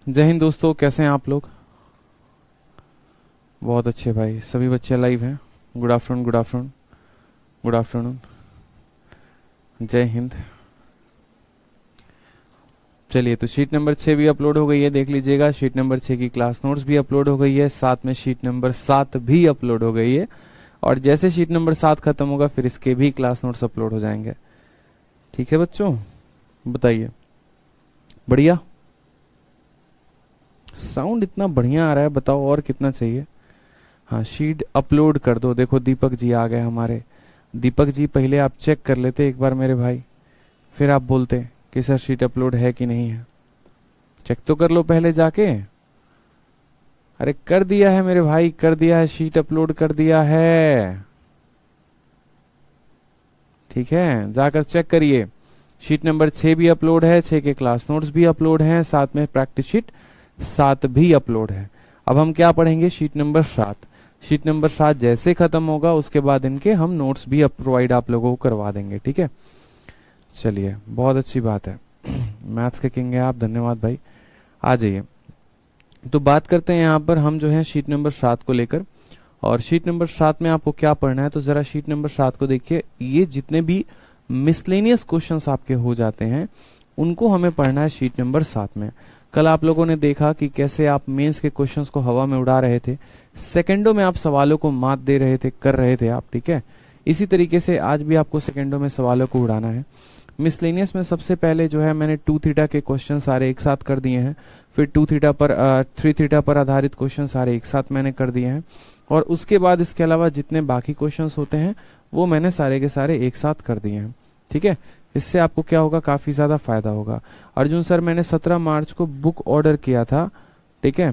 जय हिंद दोस्तों, कैसे हैं आप लोग। बहुत अच्छे भाई, सभी बच्चे लाइव हैं। Good afternoon, good afternoon, good afternoon. जय हिंद। चलिए, तो शीट नंबर 6 भी अपलोड हो गई है, देख लीजिएगा। शीट नंबर 6 की क्लास नोट्स भी अपलोड हो गई है, साथ में शीट नंबर 7 भी अपलोड हो गई है। और जैसे शीट नंबर 7 खत्म होगा फिर इसके भी क्लास नोट्स अपलोड हो जाएंगे। ठीक है बच्चों, बताइए। बढ़िया, साउंड इतना बढ़िया आ रहा है, बताओ और कितना चाहिए। हाँ, शीट अपलोड कर दो। देखो दीपक जी आ गए हमारे। दीपक जी, पहले आप चेक कर लेते एक बार मेरे भाई, फिर आप बोलते कि सर शीट अपलोड है कि नहीं है। चेक तो कर लो पहले जाके। अरे कर दिया है मेरे भाई, कर दिया है, शीट अपलोड कर दिया है। ठीक है, जाकर चेक करिए। शीट नंबर 6 भी अपलोड है, 6 के क्लास नोट्स भी अपलोड हैं, साथ में प्रैक्टिस शीट 7 भी अपलोड है। अब हम क्या पढ़ेंगे, शीट नंबर 7। शीट नंबर 7 जैसे खत्म होगा उसके बाद इनके हम नोट्स भी प्रोवाइड आप लोगों को करवा देंगे। ठीक है, चलिए, बहुत अच्छी बात है। मैथ्स के किंग है आप, धन्यवाद भाई। आ जाइए, तो बात करते हैं यहाँ पर हम जो है शीट नंबर 7 को लेकर। और शीट नंबर 7 में आपको क्या पढ़ना है, तो जरा शीट नंबर 7 को देखिए। ये जितने भी मिसलेनियस क्वेश्चंस आपके हो जाते हैं उनको हमें पढ़ना है शीट नंबर 7 में। कल आप लोगों ने देखा कि कैसे आप मेंस के क्वेश्चंस को हवा में उड़ा रहे थे, सेकंडों में आप सवालों को मात दे रहे थे, कर रहे थे आप। ठीक है, इसी तरीके से आज भी आपको सेकंडों में सवालों को उड़ाना है। मिसलेनियस में सबसे पहले जो है मैंने 2 थीटा के क्वेश्चन सारे एक साथ कर दिए हैं। फिर 2 थीटा पर 3 थीटा पर आधारित क्वेश्चन सारे एक साथ मैंने कर दिए हैं। और उसके बाद इसके अलावा जितने बाकी क्वेश्चंस होते हैं वो मैंने सारे के सारे एक साथ कर दिए हैं। ठीक है, इससे आपको क्या होगा, काफी ज्यादा फायदा होगा। अर्जुन सर, मैंने 17 मार्च को बुक ऑर्डर किया था। ठीक है,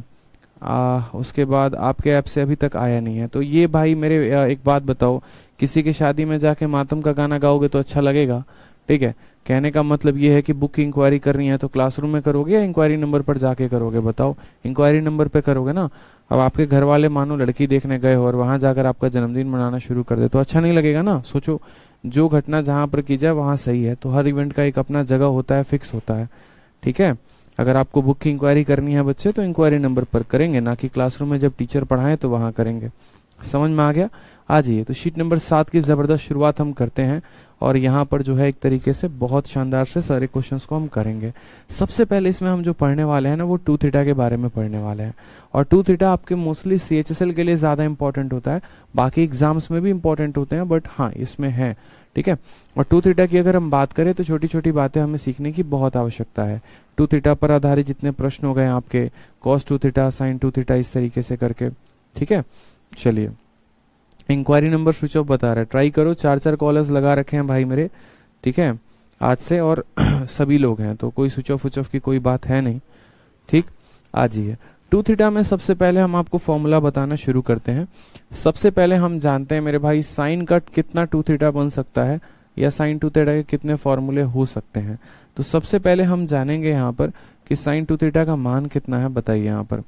उसके बाद आपके ऐप से अभी तक आया नहीं है। तो ये भाई मेरे एक बात बताओ, किसी की शादी में जाके मातम का गाना गाओगे तो अच्छा लगेगा। ठीक है, कहने का मतलब ये है कि बुक की इंक्वायरी करनी है तो क्लासरूम में करोगे या इंक्वायरी नंबर पर जाके करोगे, बताओ। इंक्वायरी नंबर पे करोगे ना। अब आपके घर वाले मानो लड़की देखने गए हो और वहां जाकर आपका जन्मदिन मनाना शुरू कर दे तो अच्छा नहीं लगेगा ना। सोचो, जो घटना जहां पर की जाए वहां सही है। तो हर इवेंट का एक अपना जगह होता है, फिक्स होता है। ठीक है, अगर आपको बुक की इंक्वायरी करनी है बच्चे तो इंक्वायरी नंबर पर करेंगे, ना कि क्लासरूम में जब टीचर पढ़ाएं तो वहां करेंगे। समझ में आ गया। आ जाइए, तो शीट नंबर 7 की जबरदस्त शुरुआत हम करते हैं। और यहाँ पर जो है एक तरीके से बहुत शानदार से सारे क्वेश्चंस को हम करेंगे। सबसे पहले इसमें हम जो पढ़ने वाले हैं ना वो 2 थीटा के बारे में पढ़ने वाले हैं। और 2 थीटा आपके मोस्टली CHSL के लिए ज्यादा इंपॉर्टेंट होता है, बाकी एग्जाम्स में भी इंपॉर्टेंट होते हैं, बट हाँ इसमें है। ठीक है, और 2 थीटा की अगर हम बात करें तो छोटी छोटी बातें हमें सीखने की बहुत आवश्यकता है। 2 थीटा पर आधारित जितने प्रश्न हो गए आपके, कॉस 2 थीटा, साइन 2 थीटा, इस तरीके से करके। ठीक है, चलिए। इंक्वायरी नंबर स्विच ऑफ बता रहा है, ट्राई करो। 4 कॉलर्स लगा रखे हैं भाई मेरे। ठीक है, आज से, और सभी लोग हैं तो कोई स्विच ऑफ की कोई बात है नहीं। ठीक, आ जाइए। 2 थीटा में सबसे पहले हम आपको फॉर्मूला बताना शुरू करते हैं। सबसे पहले हम जानते हैं मेरे भाई साइन का कितना 2 थीटा बन सकता है, या साइन 2 थीटा के कितने फॉर्मूले हो सकते हैं। तो सबसे पहले हम जानेंगे यहाँ पर कि साइन 2 थीटा का मान कितना है, बताइए यहाँ पर।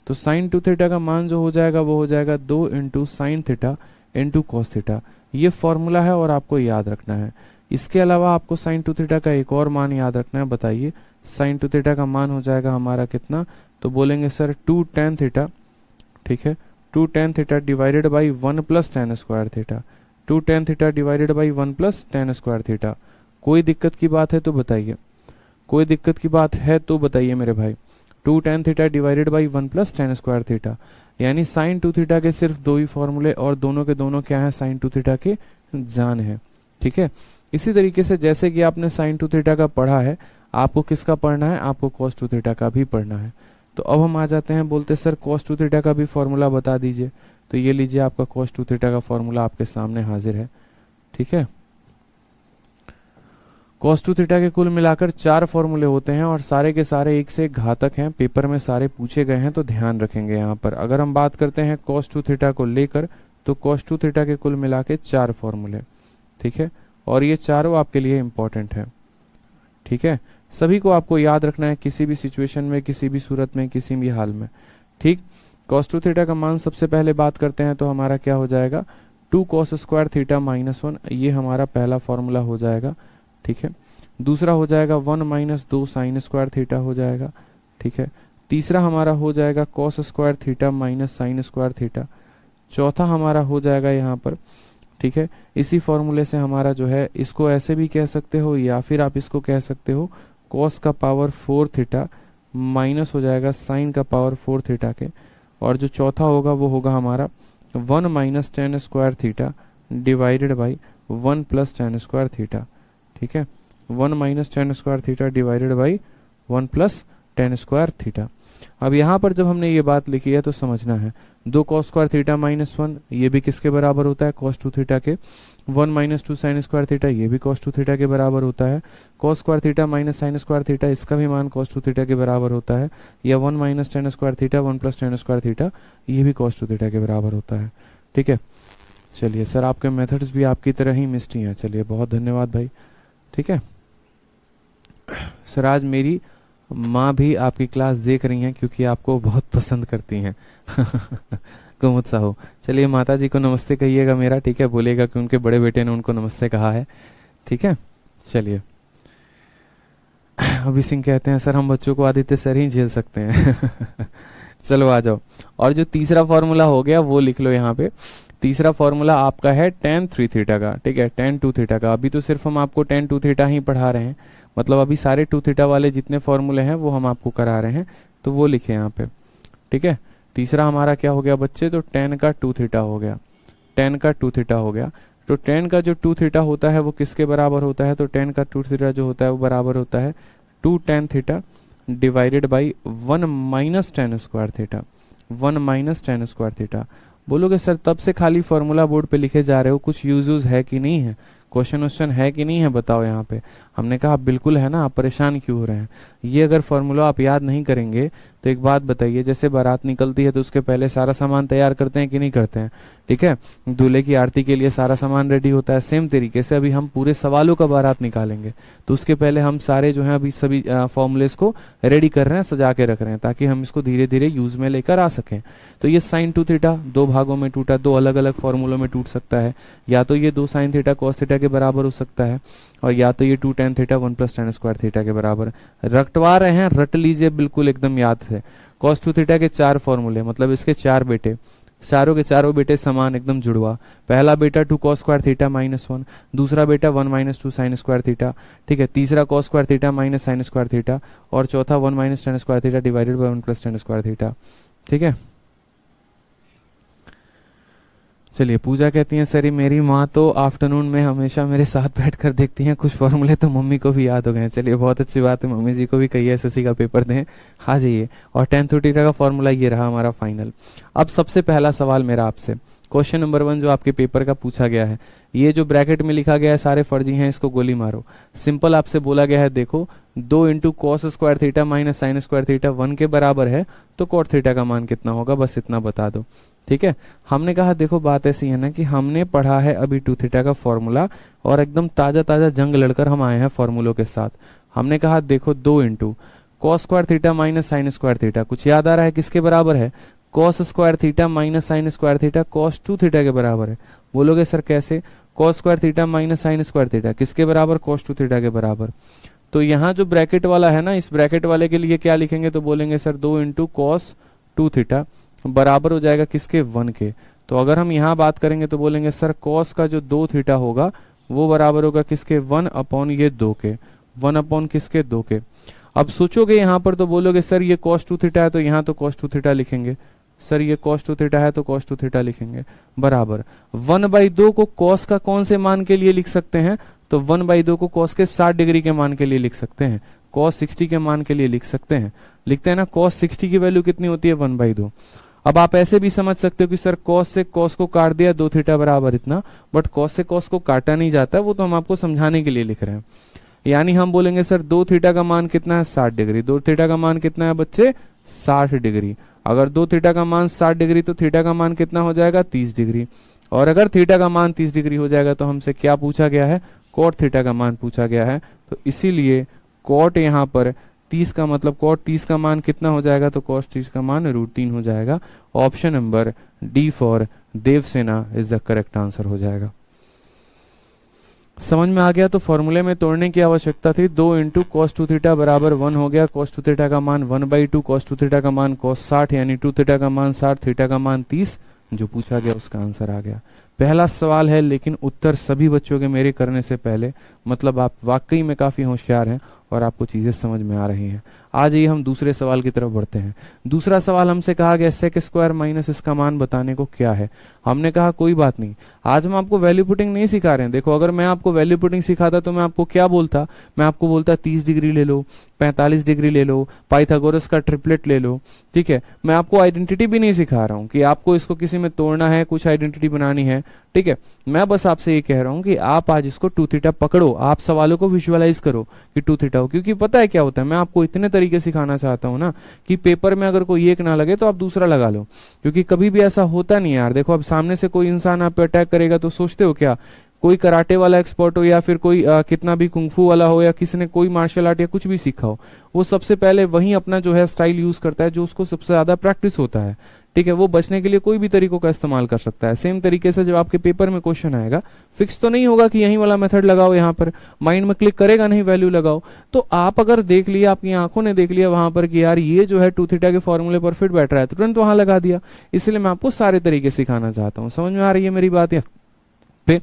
तो साइन 2 थीटा का मान जो हो जाएगा वो हो जाएगा 2 into sine theta into cos theta. ये फॉर्मूला है और आपको याद रखना है। इसके अलावा आपको साइन 2 थीटा का एक और मान याद रखना है, बताइए। साइन 2 थीटा का मान हो जाएगा हमारा कितना, तो बोलेंगे सर 2 tan थीटा। ठीक है, 2 tan theta divided by 1 plus tan square theta. 2 tan theta divided by 1 plus tan square theta. कोई दिक्कत की बात है तो बताइए, कोई दिक्कत की बात है तो बताइए मेरे भाई। 2 tan theta divided by 1 plus tan square theta, यानी साइन 2 थीटा के सिर्फ 2 ही फॉर्मूले और दोनों के दोनों क्या है, साइन 2 थीटा के जान है। ठीक है, इसी तरीके से जैसे कि आपने साइन 2 थीटा का पढ़ा है, आपको किसका पढ़ना है, आपको कॉस 2 थीटा का भी पढ़ना है। तो अब हम आ जाते हैं, बोलते सर कॉस 2 थीटा का भी फॉर्मूला बता दीजिए। तो ये लीजिए, आपका कॉस 2 थीटा का फॉर्मूला आपके सामने हाजिर है। ठीक है, कॉस 2 थीटा के कुल मिलाकर 4 फॉर्मूले होते हैं और सारे के सारे एक से एक घातक हैं, पेपर में सारे पूछे गए हैं, तो ध्यान रखेंगे यहाँ पर। अगर हम बात करते हैं कॉस 2 थीटा को लेकर, तो कॉस 2 थीटा के कुल मिला के 4 फॉर्मूले। ठीक है, और ये चारों आपके लिए इंपॉर्टेंट है। ठीक है, सभी को आपको याद रखना है, किसी भी सिचुएशन में, किसी भी सूरत में, किसी भी हाल में। ठीक, कॉस 2 थीटा का मान सबसे पहले बात करते हैं तो हमारा क्या हो जाएगा, 2 कॉस स्क्वायर थीटा माइनस 1, ये हमारा पहला फॉर्मूला हो जाएगा। ठीक है, दूसरा हो जाएगा 1 माइनस 2 साइन स्क्वायर थीटा हो जाएगा। ठीक है, तीसरा हमारा हो जाएगा cos square theta minus sign square theta. चौथा हमारा हो जाएगा यहाँ पर, ठीक है, इसी फॉर्मूले से हमारा जो है, इसको ऐसे भी कह सकते हो या फिर आप इसको कह सकते हो कॉस का पावर 4 थीटा माइनस हो जाएगा साइन का पावर 4 थीटा के, और जो चौथा होगा वो होगा हमारा 1 minus tan square theta divided by 1 plus tan square theta. ठीक है, 1 minus tan square theta divided by 1 plus tan square theta. अब यहाँ पर जब हमने ये बात लिखी है तो समझना है, 2 कॉस स्क्वायर थीटा माइनस 1 ये भी किसके बराबर होता है, कॉस 2 थीटा के। 1 माइनस 2 साइन स्क्वायर थीटा ये भी कॉस 2 थीटा के बराबर होता है। Cos square theta minus sign square theta इसका भी मान कॉस 2 थीटा के बराबर होता है। या 1 minus tan square theta 1 plus tan square theta ये भी कॉस 2 थीटा के बराबर होता है। ठीक है, चलिए सर आपके मेथड्स भी आपकी तरह ही मिस्टी हैं, चलिए बहुत धन्यवाद भाई। ठीक है सर, आज मेरी माँ भी आपकी क्लास देख रही हैं क्योंकि आपको बहुत पसंद करती हैं कुमुद साहू, चलिए माता जी को नमस्ते कहिएगा मेरा, ठीक है, बोलेगा कि उनके बड़े बेटे ने उनको नमस्ते कहा है। ठीक है, चलिए अभी सिंह कहते हैं सर हम बच्चों को आदित्य सर ही झेल सकते हैं चलो आ जाओ, और जो तीसरा फॉर्मूला हो गया वो लिख लो यहाँ पे। तीसरा फॉर्मूला आपका है tan 3 थीटा का, ठीक है, tan 2 थीटा का। अभी तो सिर्फ हम आपको tan 2 थीटा ही पढ़ा रहे हैं, मतलब अभी सारे 2 थीटा वाले जितने फॉर्मूले हैं वो हम आपको करा रहे हैं, तो वो लिखे यहाँ पे। ठीक है, तीसरा हमारा क्या हो गया बच्चे, तो tan का 2 थीटा हो गया, tan का 2 थीटा हो गया। तो tan का जो 2 थीटा होता है वो किसके बराबर होता है, तो tan का 2 थीटा जो होता है वो बराबर होता है 2 tan theta divided by 1 minus tan square theta, 1 minus tan square theta. बोलोगे सर तब से खाली फॉर्मूला बोर्ड पे लिखे जा रहे हो, कुछ यूज है कि नहीं है, क्वेश्चन है कि नहीं है, बताओ यहाँ पे। हमने कहा बिल्कुल है ना, आप परेशान क्यों हो रहे हैं। ये अगर फॉर्मूला आप याद नहीं करेंगे तो एक बात बताइए, जैसे बारात निकलती है तो उसके पहले सारा सामान तैयार करते हैं कि नहीं करते हैं, ठीक है, दूल्हे की आरती के लिए सारा सामान रेडी होता है। सेम तरीके से अभी हम पूरे सवालों का बारात निकालेंगे तो उसके पहले हम सारे जो है अभी सभी फॉर्मूलेस को रेडी कर रहे हैं, सजा के रख रहे हैं, ताकि हम इसको धीरे धीरे यूज में लेकर आ सकें। तो ये साइन 2 थीटा 2 भागों में टूटा, 2 अलग अलग फॉर्मूलों में टूट सकता है, या तो ये 2 साइन थीटा कॉस थीटा के बराबर हो सकता है, और या तो ये 2 tan theta 1 plus tan square theta के बराबर। रटवा रहे हैं, रट लीजिए बिल्कुल एकदम याद है। कॉस 2 थीटा के 4 फॉर्मूले, मतलब इसके 4 बेटे, चारों के चारों बेटे समान एकदम जुड़वा। पहला बेटा 2 कॉस स्क्वायर थीटा माइनस 1, दूसरा बेटा 1 माइनस 2 साइन स्क्वायर थीटा, ठीक है, तीसरा cos square theta minus sign square theta, और चौथा 1 minus tan square theta divided by 1 plus tan square theta. ठीक है, चलिए पूजा कहती हैं सर मेरी माँ तो आफ्टरनून में हमेशा मेरे साथ बैठकर देखती हैं, कुछ फॉर्मूले तो मम्मी को भी याद हो गए हैं। चलिए बहुत अच्छी बात है, मम्मी जी को भी कहिए एसएससी का पेपर दें, आ जाइए। और tan थीटा का फॉर्मूला ये रहा हमारा फाइनल। अब सबसे पहला सवाल मेरा आपसे, क्वेश्चन नंबर 1 जो आपके पेपर का पूछा गया है, ये जो ब्रैकेट में लिखा गया है सारे फर्जी हैं, इसको गोली मारो। सिंपल आपसे बोला गया है, देखो 2 into cos square theta minus sign square theta 1 के बराबर है, तो कॉट थीटा का मान कितना होगा, बस इतना बता दो। ठीक है, हमने कहा देखो बात ऐसी है ना कि हमने पढ़ा है अभी 2 थीटा का फॉर्मूला, और एकदम ताजा ताजा जंग लड़कर हम आए हैं फॉर्मूलों के साथ। हमने कहा देखो 2 into cos square theta minus sign square theta, कुछ याद आ रहा है किसके बराबर है, cos square theta minus sign square theta cos 2 theta के बराबर है। बोलोगे सर कैसे, cos square theta minus sign square theta किसके बराबर, कॉस 2 थीटा के बराबर। तो यहाँ जो ब्रैकेट वाला है ना, इस ब्रैकेट वाले के लिए क्या लिखेंगे, तो बोलेंगे सर 2 इंटू कॉस 2 थीटा बराबर हो जाएगा किसके, 1 के। तो अगर हम यहाँ बात करेंगे तो बोलेंगे सर कॉस का जो 2 थीटा होगा वो बराबर होगा किसके, 1 अपॉन ये 2 के, 1 अपॉन किसके, 2 के। अब सोचोगे यहाँ पर तो बोलोगे सर ये cos 2 थीटा है तो यहाँ तो cos 2 थीटा लिखेंगे, सर ये cos 2 थीटा है तो cos 2 थीटा लिखेंगे, बराबर 1/2 को cos का कौन से मान के लिए लिख सकते हैं, तो 1/2 को cos के 60 डिग्री के मान के लिए लिख सकते हैं, cos 60 के मान के लिए लिख सकते हैं, लिखते हैं ना। cos 60 की वैल्यू कितनी होती है, 1/2। अब आप ऐसे भी समझ सकते हो कि सर cos से cos को काट दिया 2 थीटा बराबर इतना, बट cos से cos को काटा नहीं जाता, वो तो हम आपको समझाने के लिए लिख रहे हैं। यानी हम बोलेंगे सर 2 थीटा का मान कितना है, 60 डिग्री। 2 थीटा का मान कितना है बच्चे, 60 डिग्री। अगर 2 थीटा का मान 60 डिग्री तो थीटा का मान कितना हो जाएगा, 30 डिग्री। और अगर थीटा का मान 30 डिग्री हो जाएगा तो हमसे क्या पूछा गया है, कॉट थीटा का मान पूछा गया है। तो इसीलिए कॉट यहाँ पर 30 का मतलब कॉट 30 का मान कितना हो जाएगा, तो कॉस 30 का मान √3 हो जाएगा। Option number D for Devsena is the correct answer हो जाएगा। समझ में आ गया। तो फॉर्मूले में तोड़ने की आवश्यकता थी। 2 इंटू कॉस 2 थीटा बराबर 1 हो गया। कॉस 2 थीटा का मान 1/2, कॉस 2 थीटा का मान कॉस 60 यानी 2 थीटा का मान 60, थीटा का मान 30, जो पूछा गया उसका आंसर आ गया। पहला सवाल है, लेकिन उत्तर सभी बच्चों के मेरे करने से पहले, मतलब आप वाकई में काफी होशियार हैं और आपको चीजें समझ में आ रही हैं। आज ही हम दूसरे सवाल की तरफ बढ़ते हैं। दूसरा सवाल हमसे कहा गया सेक स्क्वायर माइनस इसका मान बताने को क्या है। हमने कहा कोई बात नहीं, आज हम आपको वैल्यू पुटिंग नहीं सिखा रहे हैं। देखो, अगर मैं आपको वैल्यू पुटिंग सिखाता तो मैं आपको क्या बोलता, मैं आपको बोलता 30 डिग्री ले लो, 45 डिग्री ले लो, पाइथागोरस का ट्रिपलेट ले लो, ठीक है। मैं आपको आइडेंटिटी भी नहीं सिखा रहा हूं कि आपको इसको किसी में तोड़ना है, कुछ आइडेंटिटी बनानी है, ठीक है। मैं बस आपसे ये कह रहा हूं कि आप आज इसको 2 थीटा पकड़ो, आप सवालों को विजुअलाइज करो कि 2 थीटा हो, क्योंकि पता है क्या होता है, मैं आपको इतने तरीके सिखाना चाहता हूं ना कि पेपर में अगर कोई एक ना लगे तो आप दूसरा लगा लो, क्योंकि कभी भी ऐसा होता नहीं यार। देखो, अब सामने से कोई इंसान आप पे अटैक करेगा तो सोचते हो क्या, कोई कराटे वाला एक्सपर्ट हो या फिर कोई कितना भी कुंफू वाला हो या किसी ने कोई मार्शल आर्ट या कुछ भी सीखा हो, वो सबसे पहले वही अपना जो है स्टाइल यूज करता है जो उसको सबसे ज्यादा प्रैक्टिस होता है, ठीक है। वो बचने के लिए कोई भी तरीकों का इस्तेमाल कर सकता है। सेम तरीके से जब आपके पेपर में क्वेश्चन आएगा, फिक्स तो नहीं होगा कि यही वाला मेथड लगाओ, यहाँ पर माइंड में क्लिक करेगा नहीं, वैल्यू लगाओ। तो आप अगर देख लिया, आपकी आंखों ने देख लिया वहां पर कि यार ये जो है 2 थीटा के फॉर्मूले पर फिट बैठ रहा है, तुरंत वहां लगा दिया। इसलिए मैं आपको सारे तरीके सिखाना चाहता हूँ। समझ में आ रही है मेरी बात या पे,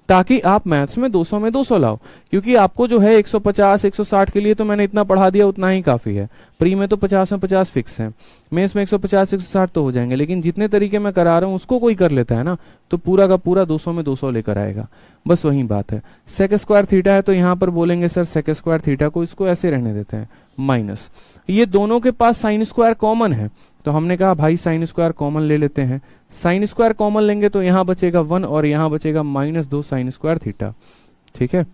ताकि आप मैथ्स में 200 में 200 लाओ। क्योंकि आपको जो है 150 160 के लिए तो मैंने इतना पढ़ा दिया, उतना ही काफी है। प्री में तो 50 में 50 फिक्स है, मेंस में 150 160 तो हो जाएंगे, लेकिन जितने तरीके मैं करा रहा हूं उसको कोई कर लेता है ना, तो पूरा का पूरा 200 में 200 लेकर आएगा। बस वही बात है। सेक स्क्वायर थीटा है तो यहां पर बोलेंगे सर सेक स्क्वायर थीटा को इसको ऐसे रहने देते हैं माइनस, ये दोनों के पास साइन स्क्वायर कॉमन है, तो हमने कहा भाई साइन स्क्वायर कॉमन ले लेते हैं। साइन स्क्वायर कॉमन लेंगे तो यहां बचेगा 1 और यहां बचेगा -2 साइन स्क्वायर थीटा, ठीक है।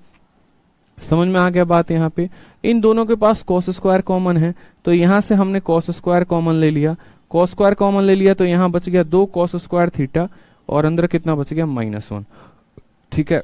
समझ में आ गया बात यहाँ पे। इन दोनों के पास कॉस स्क्वायर कॉमन है, तो यहां से हमने कॉस स्क्वायर कॉमन ले लिया, कॉस स्क्वायर कॉमन ले लिया तो यहां बच गया 2 कॉस स्क्वायर थीटा और अंदर कितना बच गया -1, ठीक है।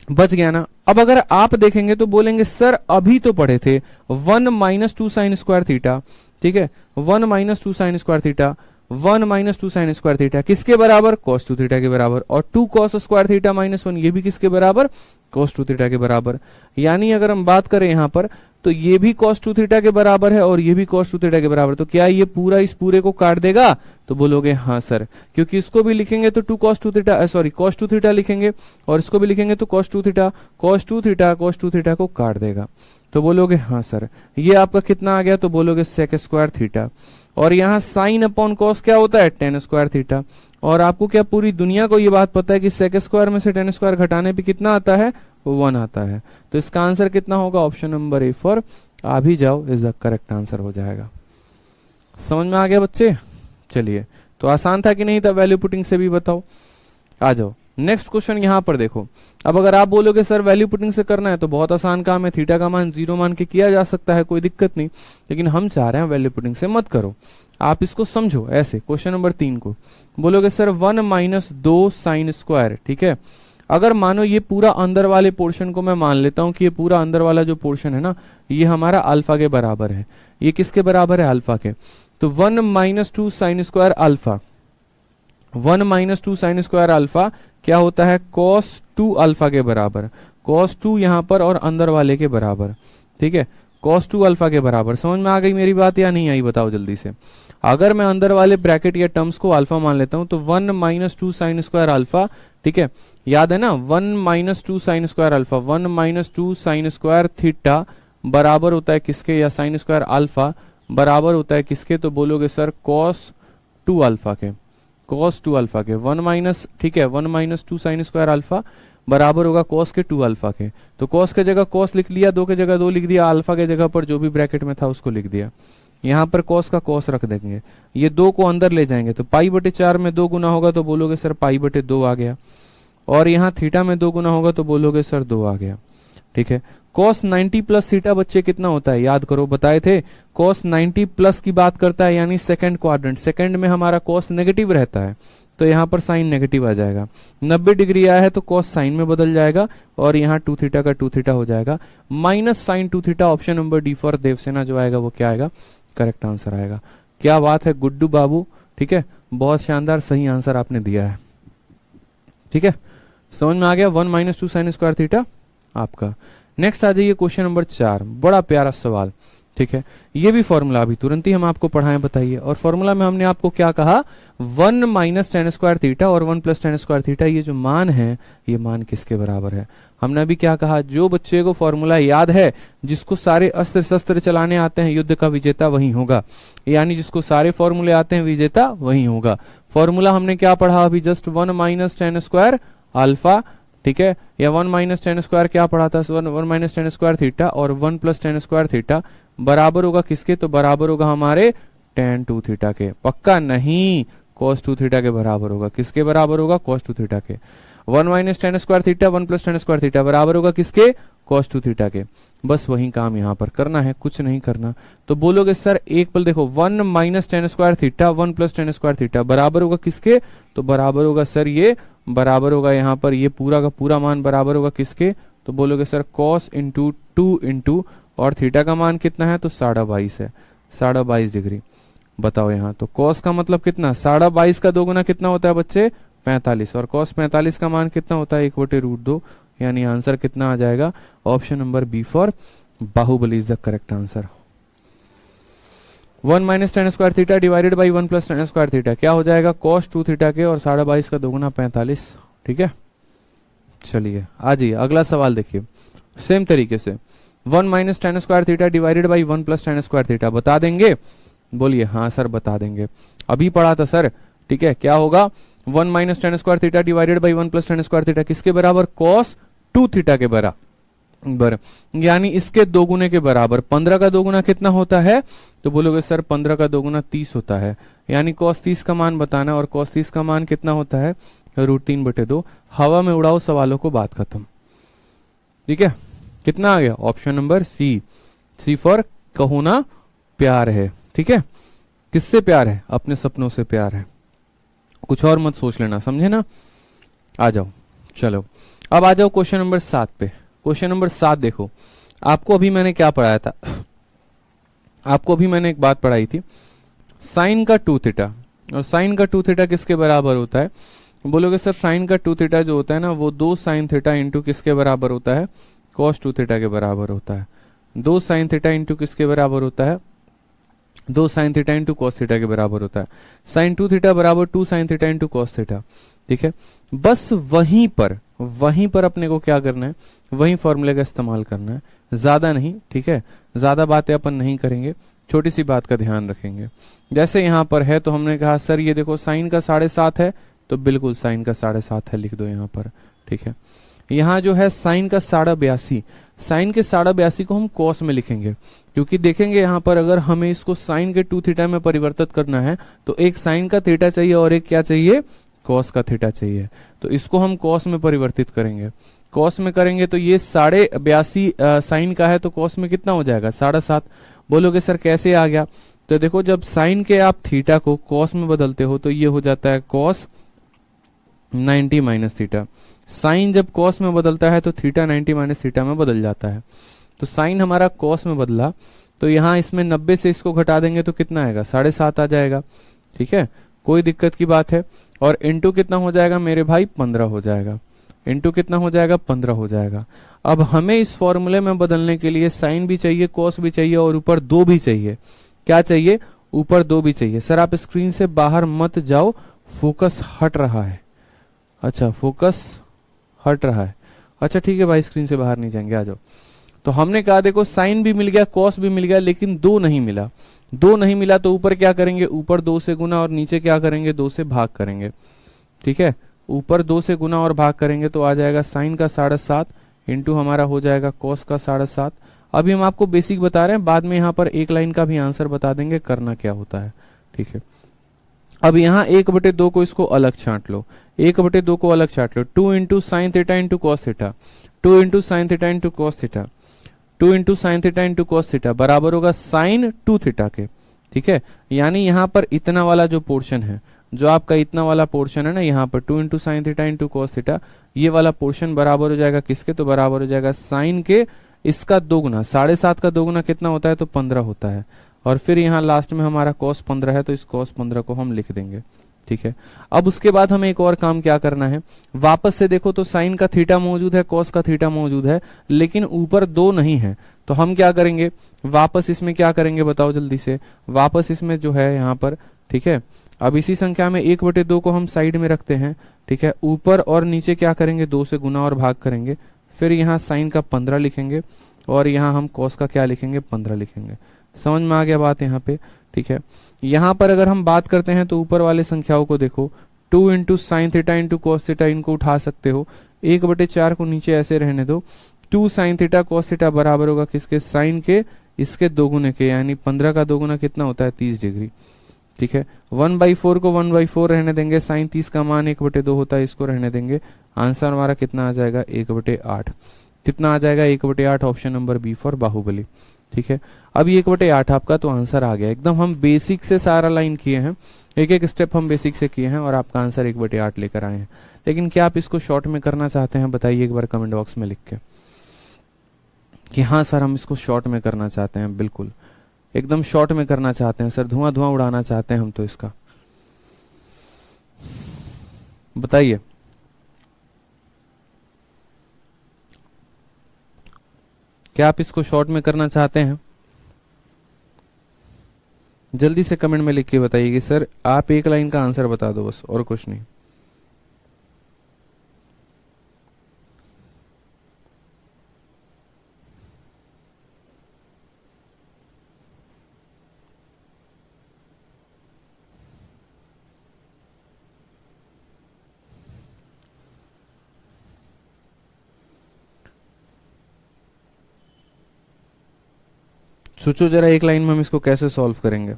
बच गया ना। अब अगर आप देखेंगे तो बोलेंगे सर अभी तो पढ़े थे 1 - 2 साइन स्क्वायर थीटा, ठीक है। 1 - 2 sign square theta, 1 - 2 sign square theta किसके बराबर, cos 2 थीटा के बराबर, और 2 cos स्क्वायर थीटा -1 ये भी किसके बराबर, cos 2 थीटा के बराबर। यानी अगर हम बात करें यहां पर तो ये भी cos 2 थीटा के बराबर है और ये भी cos 2 थीटा के बराबर। तो क्या ये पूरा इस पूरे को काट देगा, तो बोलोगे हाँ सर, क्योंकि इसको भी लिखेंगे तो 2 cos 2 theta sorry cos 2 theta लिखेंगे और इसको भी लिखेंगे तो cos 2 theta, cos 2 theta cos 2 theta को काट देगा। तो बोलोगे हाँ सर। ये आपका कितना आ गया, तो बोलोगे सेक स्क्वायर थीटा। और यहाँ साइन अपॉन कॉस क्या होता है, टेन स्क्वायर थीटा। और आपको क्या पूरी दुनिया को ये बात पता है कि सेक स्क्वायर में से टेन स्क्वायर घटाने पे कितना आता है, 1 आता है। तो इसका आंसर कितना होगा, ऑप्शन नंबर ए फॉर आ भी जाओ इज द करेक्ट आंसर हो जाएगा। समझ में आ गया बच्चे। चलिए, तो आसान था कि नहीं था, वैल्यू पुटिंग से भी बताओ। आ जाओ नेक्स्ट क्वेश्चन यहाँ पर देखो। अब अगर आप बोलोगे सर वैल्यू पुटिंग से करना है तो बहुत आसान काम है, थीटा का मान 0 मान के किया जा सकता है, कोई दिक्कत नहीं। लेकिन हम चाह रहे हैं वैल्यू पुटिंग से मत करो, आप इसको समझो ऐसे। क्वेश्चन नंबर 3 को बोलोगे सर 1 - 2 साइन स्क्वायर, ठीक है। अगर मानो ये पूरा अंदर वाले पोर्शन को मैं मान लेता हूं कि ये पूरा अंदर वाला जो पोर्शन है ना, ये हमारा अल्फा के बराबर है। ये किसके बराबर है, अल्फा के। तो 1 - 2 sine square alpha, 1 - 2 sine square alpha क्या होता है, cos 2 अल्फा के बराबर। cos 2 यहां पर और अंदर वाले के बराबर, ठीक है। cos 2 अल्फा के बराबर। समझ में आ गई मेरी बात या नहीं आई, बताओ जल्दी से। अगर मैं अंदर वाले ब्रैकेट या टर्म्स को अल्फा मान लेता हूं तो 1 - 2 साइन स्क्वायर अल्फा, ठीक है। याद है ना, 1 - 2 sine square alpha, 1 - 2 sign square theta बराबर होता है किसके, या साइन स्क्वायर अल्फा बराबर होता है किसके, तो बोलोगे सर cos 2 अल्फा के, cos 2 अल्फा के। 1 - ठीक है, 1 - 2 साइन स्क्वायर अल्फा बराबर होगा cos के 2 अल्फा के। तो cos के जगह cos लिख लिया, 2 के जगह 2 लिख दिया, अल्फा के जगह पर जो भी ब्रैकेट में था उसको लिख दिया। यहाँ पर cos का cos रख देंगे, ये 2 को अंदर ले जाएंगे तो π/4 में 2 गुना होगा तो बोलोगे सर π/2 आ गया। और यहाँ थीटा में 2 गुना होगा तो बोलोगे सर 2 आ गया, ठीक है। cos 90 प्लस थीटा बच्चे कितना होता है, याद करो, बताए थे। cos 90 प्लस की बात करता है, यानी सेकंड क्वाड्रेंट, सेकंड में हमारा cos नेगेटिव रहता है, तो यहाँ पर साइन नेगेटिव आ जाएगा। 90 डिग्री आया है तो cos साइन में बदल जाएगा और यहाँ 2 थीटा का 2 थीटा हो जाएगा, minus sine 2 theta. Option number D for Devsena जो आएगा वो क्या आएगा, करेक्ट आंसर आएगा। क्या बात है गुड्डू बाबू, ठीक है, बहुत शानदार सही आंसर आपने दिया है, ठीक है। समझ में आ गया? 1 माइनस 2 साइन स्क्वायर थीटा आपका। नेक्स्ट आ जाइए क्वेश्चन नंबर 4, बड़ा प्यारा सवाल, ठीक है। ये भी फॉर्मूला अभी तुरंत ही हम आपको पढ़ाएं, बताइए। और फॉर्मूला में हमने आपको क्या कहा, 1 माइनस टेन स्क्वायर थीटा और 1 प्लस टेन स्क्वायर थीटा, ये जो मान है ये मान किसके बराबर है? हमने अभी क्या कहा, जो बच्चे को फॉर्मूला याद है, जिसको सारे अस्त्र शस्त्र चलाने आते हैं, युद्ध का विजेता वही होगा। यानी जिसको सारे फॉर्मूले आते हैं, विजेता वही होगा। फॉर्मूला हमने क्या पढ़ा अभी just, 1 minus tan square alpha, ठीक है, या 1 माइनस टेन स्क्वायर क्या पढ़ा था, 1 माइनस टेन स्क्वायर थीटा, और 1 प्लस टेन स्क्वायर थीटा बराबर होगा किसके? तो बराबर होगा हमारे tan 2 थीटा के। पक्का नहीं, cos 2 थीटा के बराबर होगा। किसके बराबर होगा? cos 2 थीटा के। 1 minus tan square theta 1 plus tan square theta बराबर होगा किसके? cos 2 थीटा के। बस वही काम यहाँ पर करना है, कुछ नहीं करना। तो बोलोगे सर एक पल देखो, 1 minus tan square theta 1 plus tan square theta बराबर होगा किसके? तो बराबर होगा सर ये बराबर होगा यहाँ पर ये पूरा का पूरा मान बराबर होगा किसके? तो बोलोगे सर cos इंटू 2 इंटू, और थीटा का मान कितना है? तो 22.5 है, 22.5 डिग्री। बताओ यहाँ तो cos का मतलब कितना? 22.5 का 2 गुना कितना होता है बच्चे? 45। और cos 45 का मान कितना होता है? 1/√2। यानी आंसर कितना आ जाएगा? Option number B for Baahubali is the correct answer. 1 minus tan square theta divided by 1 plus tan square theta क्या हो जाएगा? cos 2 थीटा के, और 22.5 का 2 गुना 45। ठीक है, चलिए आ जाइए अगला सवाल देखिए। सेम तरीके से 1 minus tan square theta divided by 1 plus tan square theta बता देंगे? बोलिए हाँ सर बता देंगे, अभी पढ़ा था सर। ठीक है, क्या होगा? 1 minus tan square theta divided by 1 plus tan square theta किसके बराबर? cos 2 थीटा के बराबर, यानी इसके 2 गुने के बराबर। 15 का 2 गुना कितना होता है? तो बोलोगे सर 15 का 2 गुना 30 होता है। यानी cos 30 का मान बताना, और cos 30 का मान कितना होता है? √3/2। हवा में उड़ाओ सवालों को, बात खत्म। ठीक है, कितना आ गया? ऑप्शन नंबर सी फॉर कहो ना प्यार है। ठीक है, किससे प्यार है? अपने सपनों से प्यार है, कुछ और मत सोच लेना, समझे ना? आ जाओ, चलो अब आ जाओ क्वेश्चन नंबर 7 पे। क्वेश्चन नंबर 7 देखो, आपको अभी मैंने क्या पढ़ाया था? आपको अभी मैंने एक बात पढ़ाई थी, साइन का 2 थीटा, और साइन का 2 थीटा किसके बराबर होता है? बोलोगे सर साइन का 2 थीटा जो होता है ना, वो 2 साइन थीटा इंटू किसके बराबर होता है? cos 2 थीटा के बराबर होता है। 2 साइन थीटा इंटू किसके बराबर होता है? 2 sign theta into cos theta के बराबर होता है। साइन 2 थीटा बराबर 2 sign theta into cos theta. ठीक है, बस वहीं पर अपने को क्या करना है? वही फॉर्मूले का इस्तेमाल करना है, ज्यादा नहीं। ठीक है, ज्यादा बातें अपन नहीं करेंगे, छोटी सी बात का ध्यान रखेंगे। जैसे यहाँ पर है तो हमने कहा सर ये देखो साइन का 7.5 है, तो बिल्कुल साइन का 7.5 है, लिख दो यहाँ पर। ठीक है, यहाँ जो है साइन का 82.5, साइन के 82.5 को हम cos में लिखेंगे, क्योंकि देखेंगे यहाँ पर अगर हमें इसको साइन के 2 थीटा में परिवर्तित करना है तो एक साइन का थीटा चाहिए और एक क्या चाहिए? cos का थीटा चाहिए। तो इसको हम cos में परिवर्तित करेंगे। cos में करेंगे तो ये 82.5 साइन का है, तो cos में कितना हो जाएगा? 7.5। बोलोगे सर कैसे आ गया? तो देखो जब साइन के आप थीटा को cos में बदलते हो तो ये हो जाता है cos 90 माइनस थीटा। साइन जब cos में बदलता है तो थीटा 90 माइनस थीटा में बदल जाता है। तो साइन हमारा cos में बदला, तो यहाँ इसमें 90 से इसको घटा देंगे तो कितना आएगा? 7.5 आ जाएगा। ठीक है, कोई दिक्कत की बात है। और इंटू कितना हो जाएगा मेरे भाई? 15 हो जाएगा। इंटू कितना हो जाएगा? 15 हो जाएगा। अब हमें इस फॉर्मूले में बदलने के लिए साइन भी चाहिए, cos भी चाहिए, और ऊपर 2 भी चाहिए। क्या चाहिए? ऊपर 2 भी चाहिए। सर आप स्क्रीन से बाहर मत जाओ, फोकस हट रहा है। अच्छा, फोकस हट रहा है। अच्छा ठीक है भाई, स्क्रीन से बाहर नहीं जाएंगे, आ जाओ। तो हमने कहा देखो साइन भी मिल गया, cos भी मिल गया, लेकिन 2 नहीं मिला। 2 नहीं मिला तो ऊपर क्या करेंगे? ऊपर 2 से गुना और नीचे क्या करेंगे? 2 से भाग करेंगे। ठीक है, ऊपर 2 से गुना और भाग करेंगे तो आ जाएगा साइन का 7.5 इंटू हमारा हो जाएगा cos का 7.5। अभी हम आपको बेसिक बता रहे हैं, बाद में यहाँ पर एक लाइन का भी आंसर बता देंगे करना क्या होता है। ठीक है, अब यहाँ 1/2 को इसको अलग छांट लो, 1/2 को अलग छांट लो। 2 into sine theta into cos theta, 2 into sine theta into cos theta, 2 into sine theta into cos theta बराबर होगा साइन 2 थीटा के। ठीक है, यानी यहाँ पर इतना वाला जो पोर्शन है, जो आपका इतना वाला पोर्शन है ना, यहाँ पर 2 into sine theta into cos theta, ये वाला पोर्शन बराबर हो जाएगा किसके? तो बराबर हो जाएगा साइन के इसका 2 गुना। 7.5 का 2 गुना कितना होता है? तो 15 होता है। और फिर यहाँ लास्ट में हमारा cos 15 है, तो इस cos 15 को हम लिख देंगे। ठीक है। अब उसके बाद हमें एक और काम क्या करना है, वापस से देखो तो साइन का थीटा मौजूद है, कॉस का थीटा मौजूद है, लेकिन ऊपर 2 नहीं है। तो हम क्या करेंगे, वापस इसमें क्या करेंगे बताओ जल्दी से, वापस इसमें जो है यहाँ पर, ठीक है। अब इसी संख्या में 1/2 को हम साइड में रखते हैं, ठीक है। ऊपर और नीचे क्या करेंगे, 2 से गुना और भाग करेंगे, फिर यहाँ साइन का 15 लिखेंगे और यहाँ हम कॉस का क्या लिखेंगे, 15 लिखेंगे। समझ में आ गया बात यहाँ पे, ठीक है। यहाँ पर अगर हम बात करते हैं तो ऊपर वाले संख्याओं को देखो, 2 into sine theta into cos theta, इनको उठा सकते हो, 1/4 को नीचे ऐसे रहने दो। 2 साइन थीटा कॉस थीटा बराबर होगा किसके, साइन के, इसके 2 गुने के, यानी 15 का 2 गुना कितना होता है, 30 डिग्री, ठीक है। 1/4 को 1/4 रहने देंगे, साइन 30 का मान 1/2 होता है, इसको रहने देंगे। आंसर हमारा कितना आ जाएगा, 1/8। कितना आ जाएगा, 1/8, option number B for Baahubali, ठीक है। अब 1/8 आपका तो आंसर आ गया एकदम। हम बेसिक से सारा लाइन किए हैं, एक एक स्टेप हम बेसिक से किए हैं और आपका आंसर 1/8 लेकर आए हैं। लेकिन क्या आप इसको शॉर्ट में करना चाहते हैं, बताइए एक बार कमेंट बॉक्स में लिख के कि हाँ सर हम इसको शॉर्ट में करना चाहते हैं, बिल्कुल एकदम शॉर्ट में करना चाहते हैं सर, धुआं धुआं उड़ाना चाहते हैं हम तो इसका, बताइए। क्या आप इसको शॉर्ट में करना चाहते हैं, जल्दी से कमेंट में लिख के बताइए कि सर आप एक लाइन का आंसर बता दो बस, और कुछ नहीं। सोचो जरा एक लाइन में हम इसको कैसे सॉल्व करेंगे।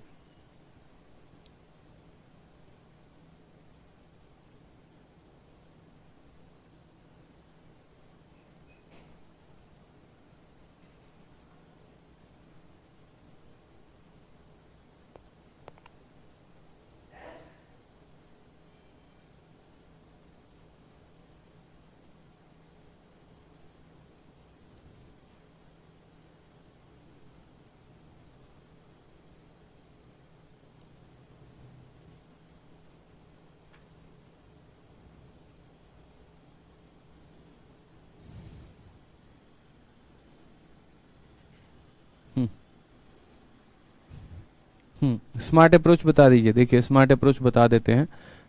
स्मार्ट अप्रोच बता दीजिए। देखिए स्मार्ट अप्रोच बता देते हैं।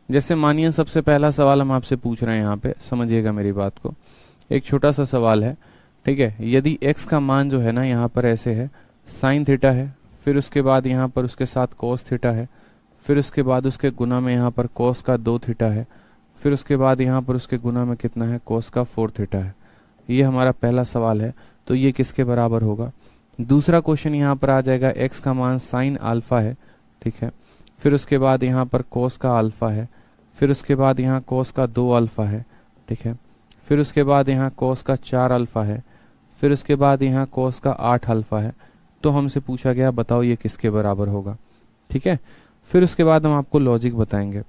जैसे मानिए सबसे पहला सवाल हम आपसे पूछ रहे हैं, यहाँ पे समझिएगा मेरी बात को, एक छोटा सा सवाल है, ठीक है। यदि x का मान जो है ना यहाँ पर ऐसे है, साइन थीटा है, फिर उसके बाद यहाँ पर उसके साथ कोस थीटा है, फिर उसके बाद उसके गुना में यहाँ पर कोस का 2 थीटा है, फिर उसके बाद यहाँ पर उसके गुना में कितना है, कोस का 4 थीटा है। ये हमारा पहला सवाल है, तो ये किसके बराबर होगा। दूसरा क्वेश्चन यहाँ पर आ जाएगा, x का मान साइन अल्फा है, ठीक है। फिर उसके बाद यहाँ पर कोस का अल्फा है, फिर उसके बाद यहाँ कोस का 2 अल्फा है, ठीक है। फिर उसके बाद यहाँ कोस का 4 अल्फा है, फिर उसके बाद यहाँ कोस का 8 अल्फा है। तो हमसे पूछा गया बताओ ये किसके बराबर होगा, ठीक है। फिर उसके बाद हम आपको लॉजिक बताएंगे।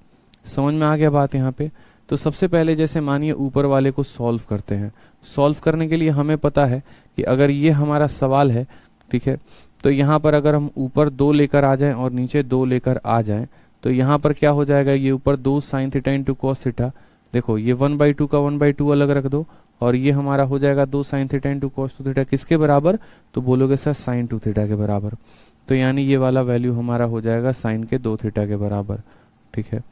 समझ में आ गया बात यहाँ पे। तो सबसे पहले जैसे मानिए ऊपर वाले को सॉल्व करते हैं। सॉल्व करने के लिए हमें पता है कि अगर ये हमारा सवाल है, ठीक है, तो यहाँ पर अगर हम ऊपर 2 लेकर आ जाएं और नीचे 2 लेकर आ जाएं तो यहाँ पर क्या हो जाएगा, ये ऊपर 2 sign theta into cos theta, देखो ये 1/2 का 1/2 अलग रख दो और ये हमारा हो जाएगा 2 sign theta into cos 2 theta, किसके बराबर, तो बोलोगे सर साइन 2 थीटा के बराबर। तो यानी ये वाला वैल्यू हमारा हो जाएगा साइन के 2 थीटा के बराबर, ठीक है।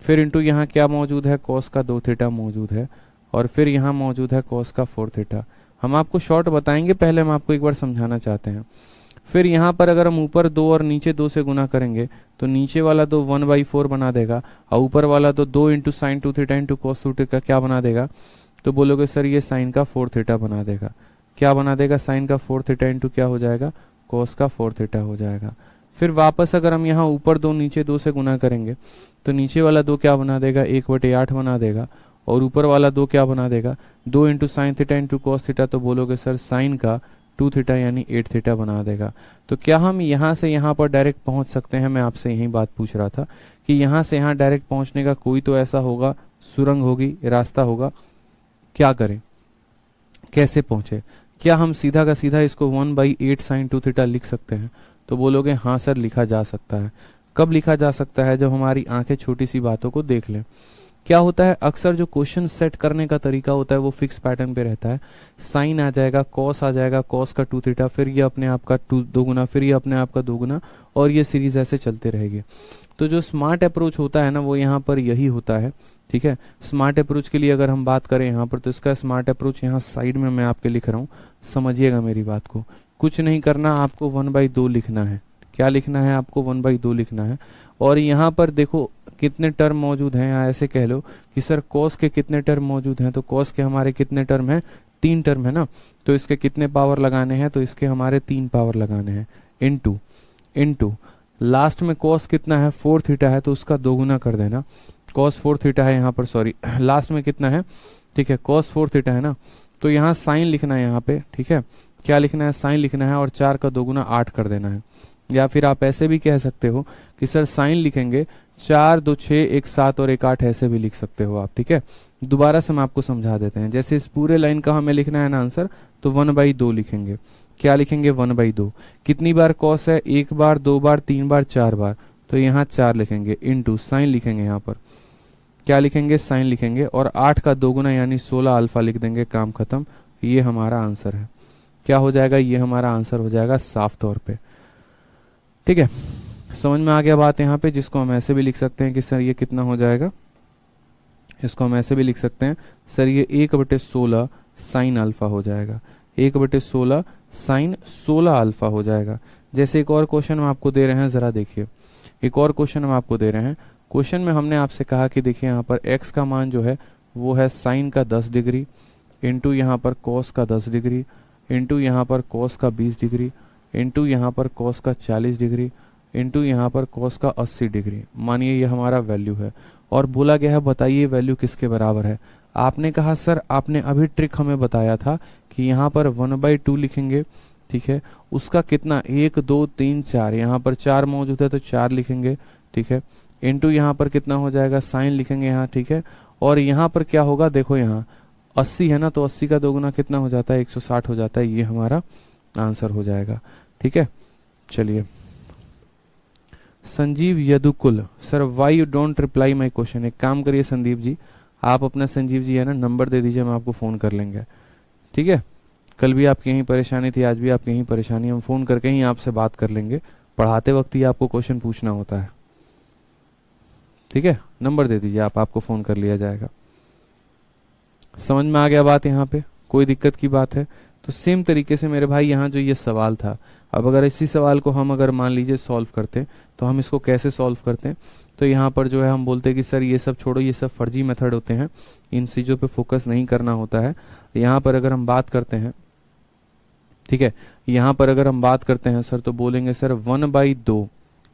फिर इंटू यहाँ क्या मौजूद है, कॉस का 2 थीटा मौजूद है, और फिर यहाँ मौजूद है कॉस का 4 थीटा। हम आपको शॉर्ट बताएंगे, पहले हम आपको एक बार समझाना चाहते हैं। फिर यहाँ पर अगर हम ऊपर 2 और नीचे 2 से गुना करेंगे तो नीचे वाला 2 1/4 बना देगा और ऊपर वाला 2 into sign 2 theta into cos 2 theta क्या बना देगा, तो बोलोगे सर ये साइन का 4 थीटा बना देगा। क्या बना देगा, साइन का 4 थीटा इंटू क्या हो जाएगा, कॉस का 4 थीटा हो जाएगा। फिर वापस अगर हम यहाँ ऊपर 2 नीचे 2 से गुना करेंगे तो नीचे वाला 2 क्या बना देगा, 1/8 बना देगा, और ऊपर वाला 2 क्या बना देगा, 2 into sine theta into cos theta, तो बोलोगे सर साइन का 2 थीटा यानी 8 थीटा बना देगा। तो क्या हम यहाँ से यहाँ पर डायरेक्ट पहुंच सकते हैं, मैं आपसे यही बात पूछ रहा था कि यहाँ से यहाँ डायरेक्ट पहुंचने का कोई तो ऐसा होगा, सुरंग होगी, रास्ता होगा, क्या करें, कैसे पहुंचे। क्या हम सीधा का सीधा इसको 1/8 साइन 2 थीटा लिख सकते हैं, तो बोलोगे हाँ सर लिखा जा सकता है। कब लिखा जा सकता है? जब हमारी आंखें छोटी सी बातों को देख लें। क्या होता है, अक्सर जो क्वेश्चन सेट करने का तरीका होता है वो फिक्स पैटर्न पे रहता है। साइन आ जाएगा, कॉस आ जाएगा, कॉस का 2 थीटा, फिर ये अपने आप का 2 गुना, फिर ये अपने आप का 2 गुना, और ये सीरीज ऐसे चलते रहेगी। तो जो स्मार्ट अप्रोच होता है ना, वो यहाँ पर यही होता है। ठीक है, स्मार्ट अप्रोच के लिए अगर हम बात करें यहाँ पर, तो इसका स्मार्ट अप्रोच यहाँ साइड में मैं आपके लिख रहा हूँ, समझिएगा मेरी बात को। कुछ नहीं करना, आपको 1/2 लिखना है। क्या लिखना है? आपको 1/2 लिखना है। और यहाँ पर देखो कितने टर्म मौजूद हैं, या ऐसे कह लो कि सर कॉस के कितने टर्म मौजूद हैं, तो कॉस के हमारे कितने टर्म हैं? 3 टर्म है ना, तो इसके कितने पावर लगाने हैं? तो इसके हमारे 3 पावर लगाने हैं। इनटू लास्ट में कॉस कितना है? 4 थीटा है, तो उसका 2 गुना कर देना। कॉस 4 थीटा है यहाँ पर, सॉरी लास्ट में कितना है? ठीक है, कॉस 4 थीटा है ना, तो यहाँ साइन लिखना है यहाँ पे। ठीक है, क्या लिखना है? साइन लिखना है, और 4 का 2 गुना 8 कर देना है। या फिर आप ऐसे भी कह सकते हो कि सर साइन लिखेंगे 4 2 6 1 7 और 1 8, ऐसे भी लिख सकते हो आप। ठीक है, दोबारा से हम आपको समझा देते हैं। जैसे इस पूरे लाइन का हमें लिखना है ना आंसर, तो 1/2 लिखेंगे। क्या लिखेंगे? 1/2। कितनी बार कॉस है? 1 बार, 2 बार, 3 बार, 4 बार, तो यहाँ 4 लिखेंगे। इनटू साइन लिखेंगे, यहाँ पर क्या लिखेंगे? साइन लिखेंगे, और 8 का 2 गुना यानी 16 अल्फा लिख देंगे, काम खत्म। ये हमारा आंसर है। क्या हो जाएगा? ये हमारा आंसर हो जाएगा साफ तौर पे। ठीक है, समझ में आ गया बात यहाँ पे, जिसको हम ऐसे भी लिख सकते हैं कि सर ये कितना हो जाएगा, इसको हम ऐसे भी लिख सकते हैं सर ये 1/16 साइन अल्फा हो जाएगा। 1/16 साइन 16 अल्फा हो जाएगा। जैसे एक और क्वेश्चन हम आपको दे रहे हैं, जरा देखिए, एक और क्वेश्चन हम आपको दे रहे हैं। क्वेश्चन में हमने आपसे कहा कि देखिए यहाँ पर x का मान जो है वो है साइन का 10 डिग्री, इंटू यहाँ पर कॉस का 10 डिग्री, इंटू यहाँ पर कॉस का 20 डिग्री, इंटू यहाँ पर कॉस का 40 डिग्री, इंटू यहाँ पर कॉस का 80 डिग्री। मानिए ये हमारा वैल्यू है, और बोला गया है बताइए वैल्यू किसके बराबर है। आपने कहा सर, आपने अभी ट्रिक हमें बताया था कि यहाँ पर 1/2 लिखेंगे। ठीक है, उसका कितना? 1 2 3 4, यहाँ पर 4 मौजूद है तो 4 लिखेंगे। ठीक है, इंटू यहाँ पर कितना हो जाएगा? साइन लिखेंगे यहाँ। ठीक है, और यहाँ पर क्या होगा? देखो यहाँ 80 है ना, तो 80 का 2 गुना कितना हो जाता है? 160 हो जाता है। ये हमारा आंसर हो जाएगा। ठीक है, चलिए। Sanjeev Yadukul, sir why you don't reply my question. एक काम करिए संदीप जी, आप अपना संजीव जी है ना नंबर दे दीजिए, हम आपको फोन कर लेंगे। ठीक है, कल भी आपकी यही परेशानी थी, आज भी आपकी यही परेशानी, हम फोन करके ही आपसे बात कर लेंगे। पढ़ाते वक्त ही आपको क्वेश्चन पूछना होता है। ठीक है, नंबर दे दीजिए आप, आपको फोन कर लिया जाएगा। समझ में आ गया बात यहाँ पे? कोई दिक्कत की बात है? तो सेम तरीके से मेरे भाई यहाँ जो ये सवाल था, अब अगर इसी सवाल को हम अगर मान लीजिए सॉल्व करते, तो हम इसको कैसे सॉल्व करते हैं? तो यहाँ पर जो है हम बोलते हैं कि सर ये सब छोड़ो, ये सब फर्जी मेथड होते हैं, इन चीज़ों पे फोकस नहीं करना होता है। यहाँ पर अगर हम बात करते हैं, ठीक है, यहाँ पर अगर हम बात करते हैं सर, तो बोलेंगे सर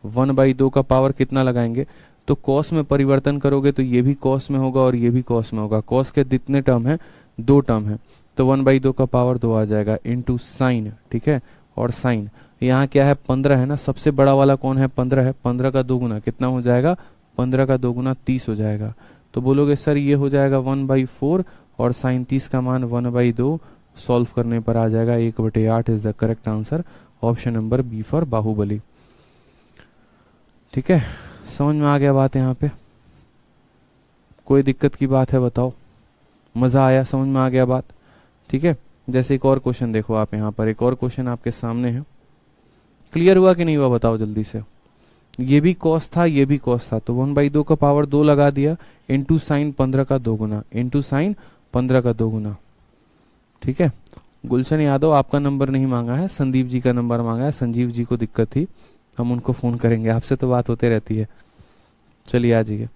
1/2 का पावर कितना लगाएंगे? तो कॉस में परिवर्तन करोगे तो ये भी कॉस में होगा और ये भी कॉस में होगा। कॉस के कितने टर्म है? 2 टर्म है, तो 1/2 का पावर 2 आ जाएगा, इंटू साइन। ठीक है, और साइन यहाँ क्या है? 15 है ना, सबसे बड़ा वाला कौन है? 15 है। 15 का 2 गुना कितना हो जाएगा? 15 का 2 गुना 30 हो जाएगा। तो बोलोगे सर ये हो जाएगा 1/4, और साइन 30 का मान 1/2। सॉल्व करने पर आ जाएगा 1/8 is the correct answer. Option number B for Baahubali. ठीक है, समझ में आ गया बात यहाँ पे? कोई दिक्कत की बात है बताओ? मजा आया? समझ में आ गया बात? ठीक है, जैसे एक और क्वेश्चन देखो आप, यहाँ पर एक और क्वेश्चन आपके सामने है। क्लियर हुआ कि नहीं हुआ बताओ जल्दी से? ये भी कॉस था, ये भी कॉस था, तो 1/2 का पावर 2 लगा दिया, इंटू साइन 15 का 2 गुना, इंटू साइन 15 का 2 गुना। ठीक है, गुलशन यादव आपका नंबर नहीं मांगा है, संदीप जी का नंबर मांगा है। संजीव जी को दिक्कत थी, हम उनको फोन करेंगे, आपसे तो बात होते रहती है। चलिए आ जाइए।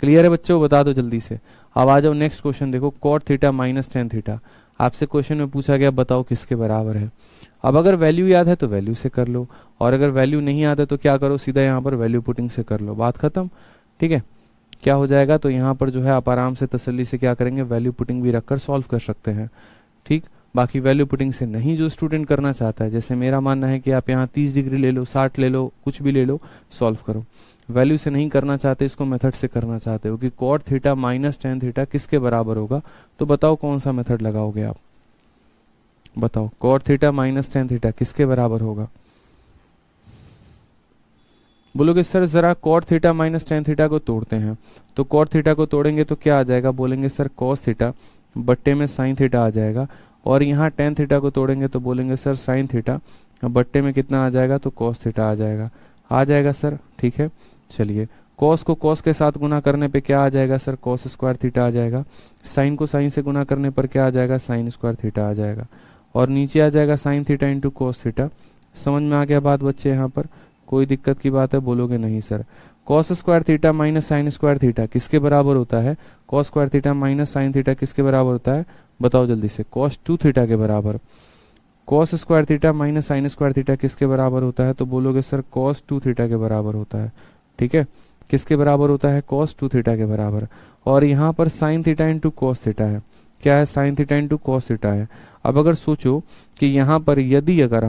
क्लियर है बच्चों? बता दो जल्दी से। अब आ जाओ नेक्स्ट क्वेश्चन देखो, cot theta minus tan theta. आपसे क्वेश्चन में पूछा गया बताओ किसके बराबर है। अब अगर वैल्यू याद है तो वैल्यू से कर लो, और अगर वैल्यू नहीं याद है तो क्या करो, सीधा यहाँ पर वैल्यू पुटिंग से कर लो, बात खत्म। ठीक है, क्या हो जाएगा? तो यहाँ पर जो है आप आराम से तसल्ली से क्या करेंगे, वैल्यू पुटिंग भी रखकर सॉल्व कर सकते हैं। ठीक, बाकी वैल्यू पुटिंग से नहीं जो स्टूडेंट करना चाहता है, जैसे मेरा मानना है कि आप यहाँ 30 डिग्री ले लो, 60 ले लो, कुछ भी ले लो, सॉल्व करो। वैल्यू से नहीं करना चाहते, इसको मेथड से करना चाहते हो कि cot theta minus tan theta किसके बराबर होगा, तो बताओ कौन सा मेथड लगाओगे आप? बताओ, cot theta minus tan theta किसके बराबर होगा? बोलोगे सर जरा cot theta minus tan theta को तोड़ते हैं, तो कॉट थीटा को तोड़ेंगे तो क्या आ जाएगा, बोलेंगे सर कॉस थीटा बट्टे में साइन थीटा आ जाएगा, और यहाँ टेन थीटा को तोड़ेंगे तो बोलेंगे सर साइन थीटा बट्टे में कितना आ जाएगा, तो कॉस थीटा आ जाएगा सर। ठीक है, चलिए कॉस को कॉस के साथ गुना करने पे क्या आ जाएगा सर, कॉस स्क्वायर थीटा आ जाएगा। साइन को साइन से गुना करने पर क्या आ जाएगा, साइन स्क्वायर थीटा आ जाएगा, और नीचे आ जाएगा sign theta into cos theta. समझ में आ गया बात बच्चे, यहाँ पर कोई दिक्कत की बात है, बोलोगे नहीं sir. Cos square theta minus sign square theta किसके बराबर होता है, cos square theta minus sine theta किसके बराबर होता है, बताओ जल्दी से, कॉस टू थीटा के बराबर। Cos square theta minus sign square theta किसके बराबर होता है, तो बोलोगे सर कॉस टू थीटा के बराबर होता है। ठीक है, किसके बराबर होता है, कॉस टू थीटा के बराबर। और यहाँ पर sign theta into cos theta है, क्या है, sign theta into cos theta है। अब अगर सोचो कि यहाँ पर यदि अगर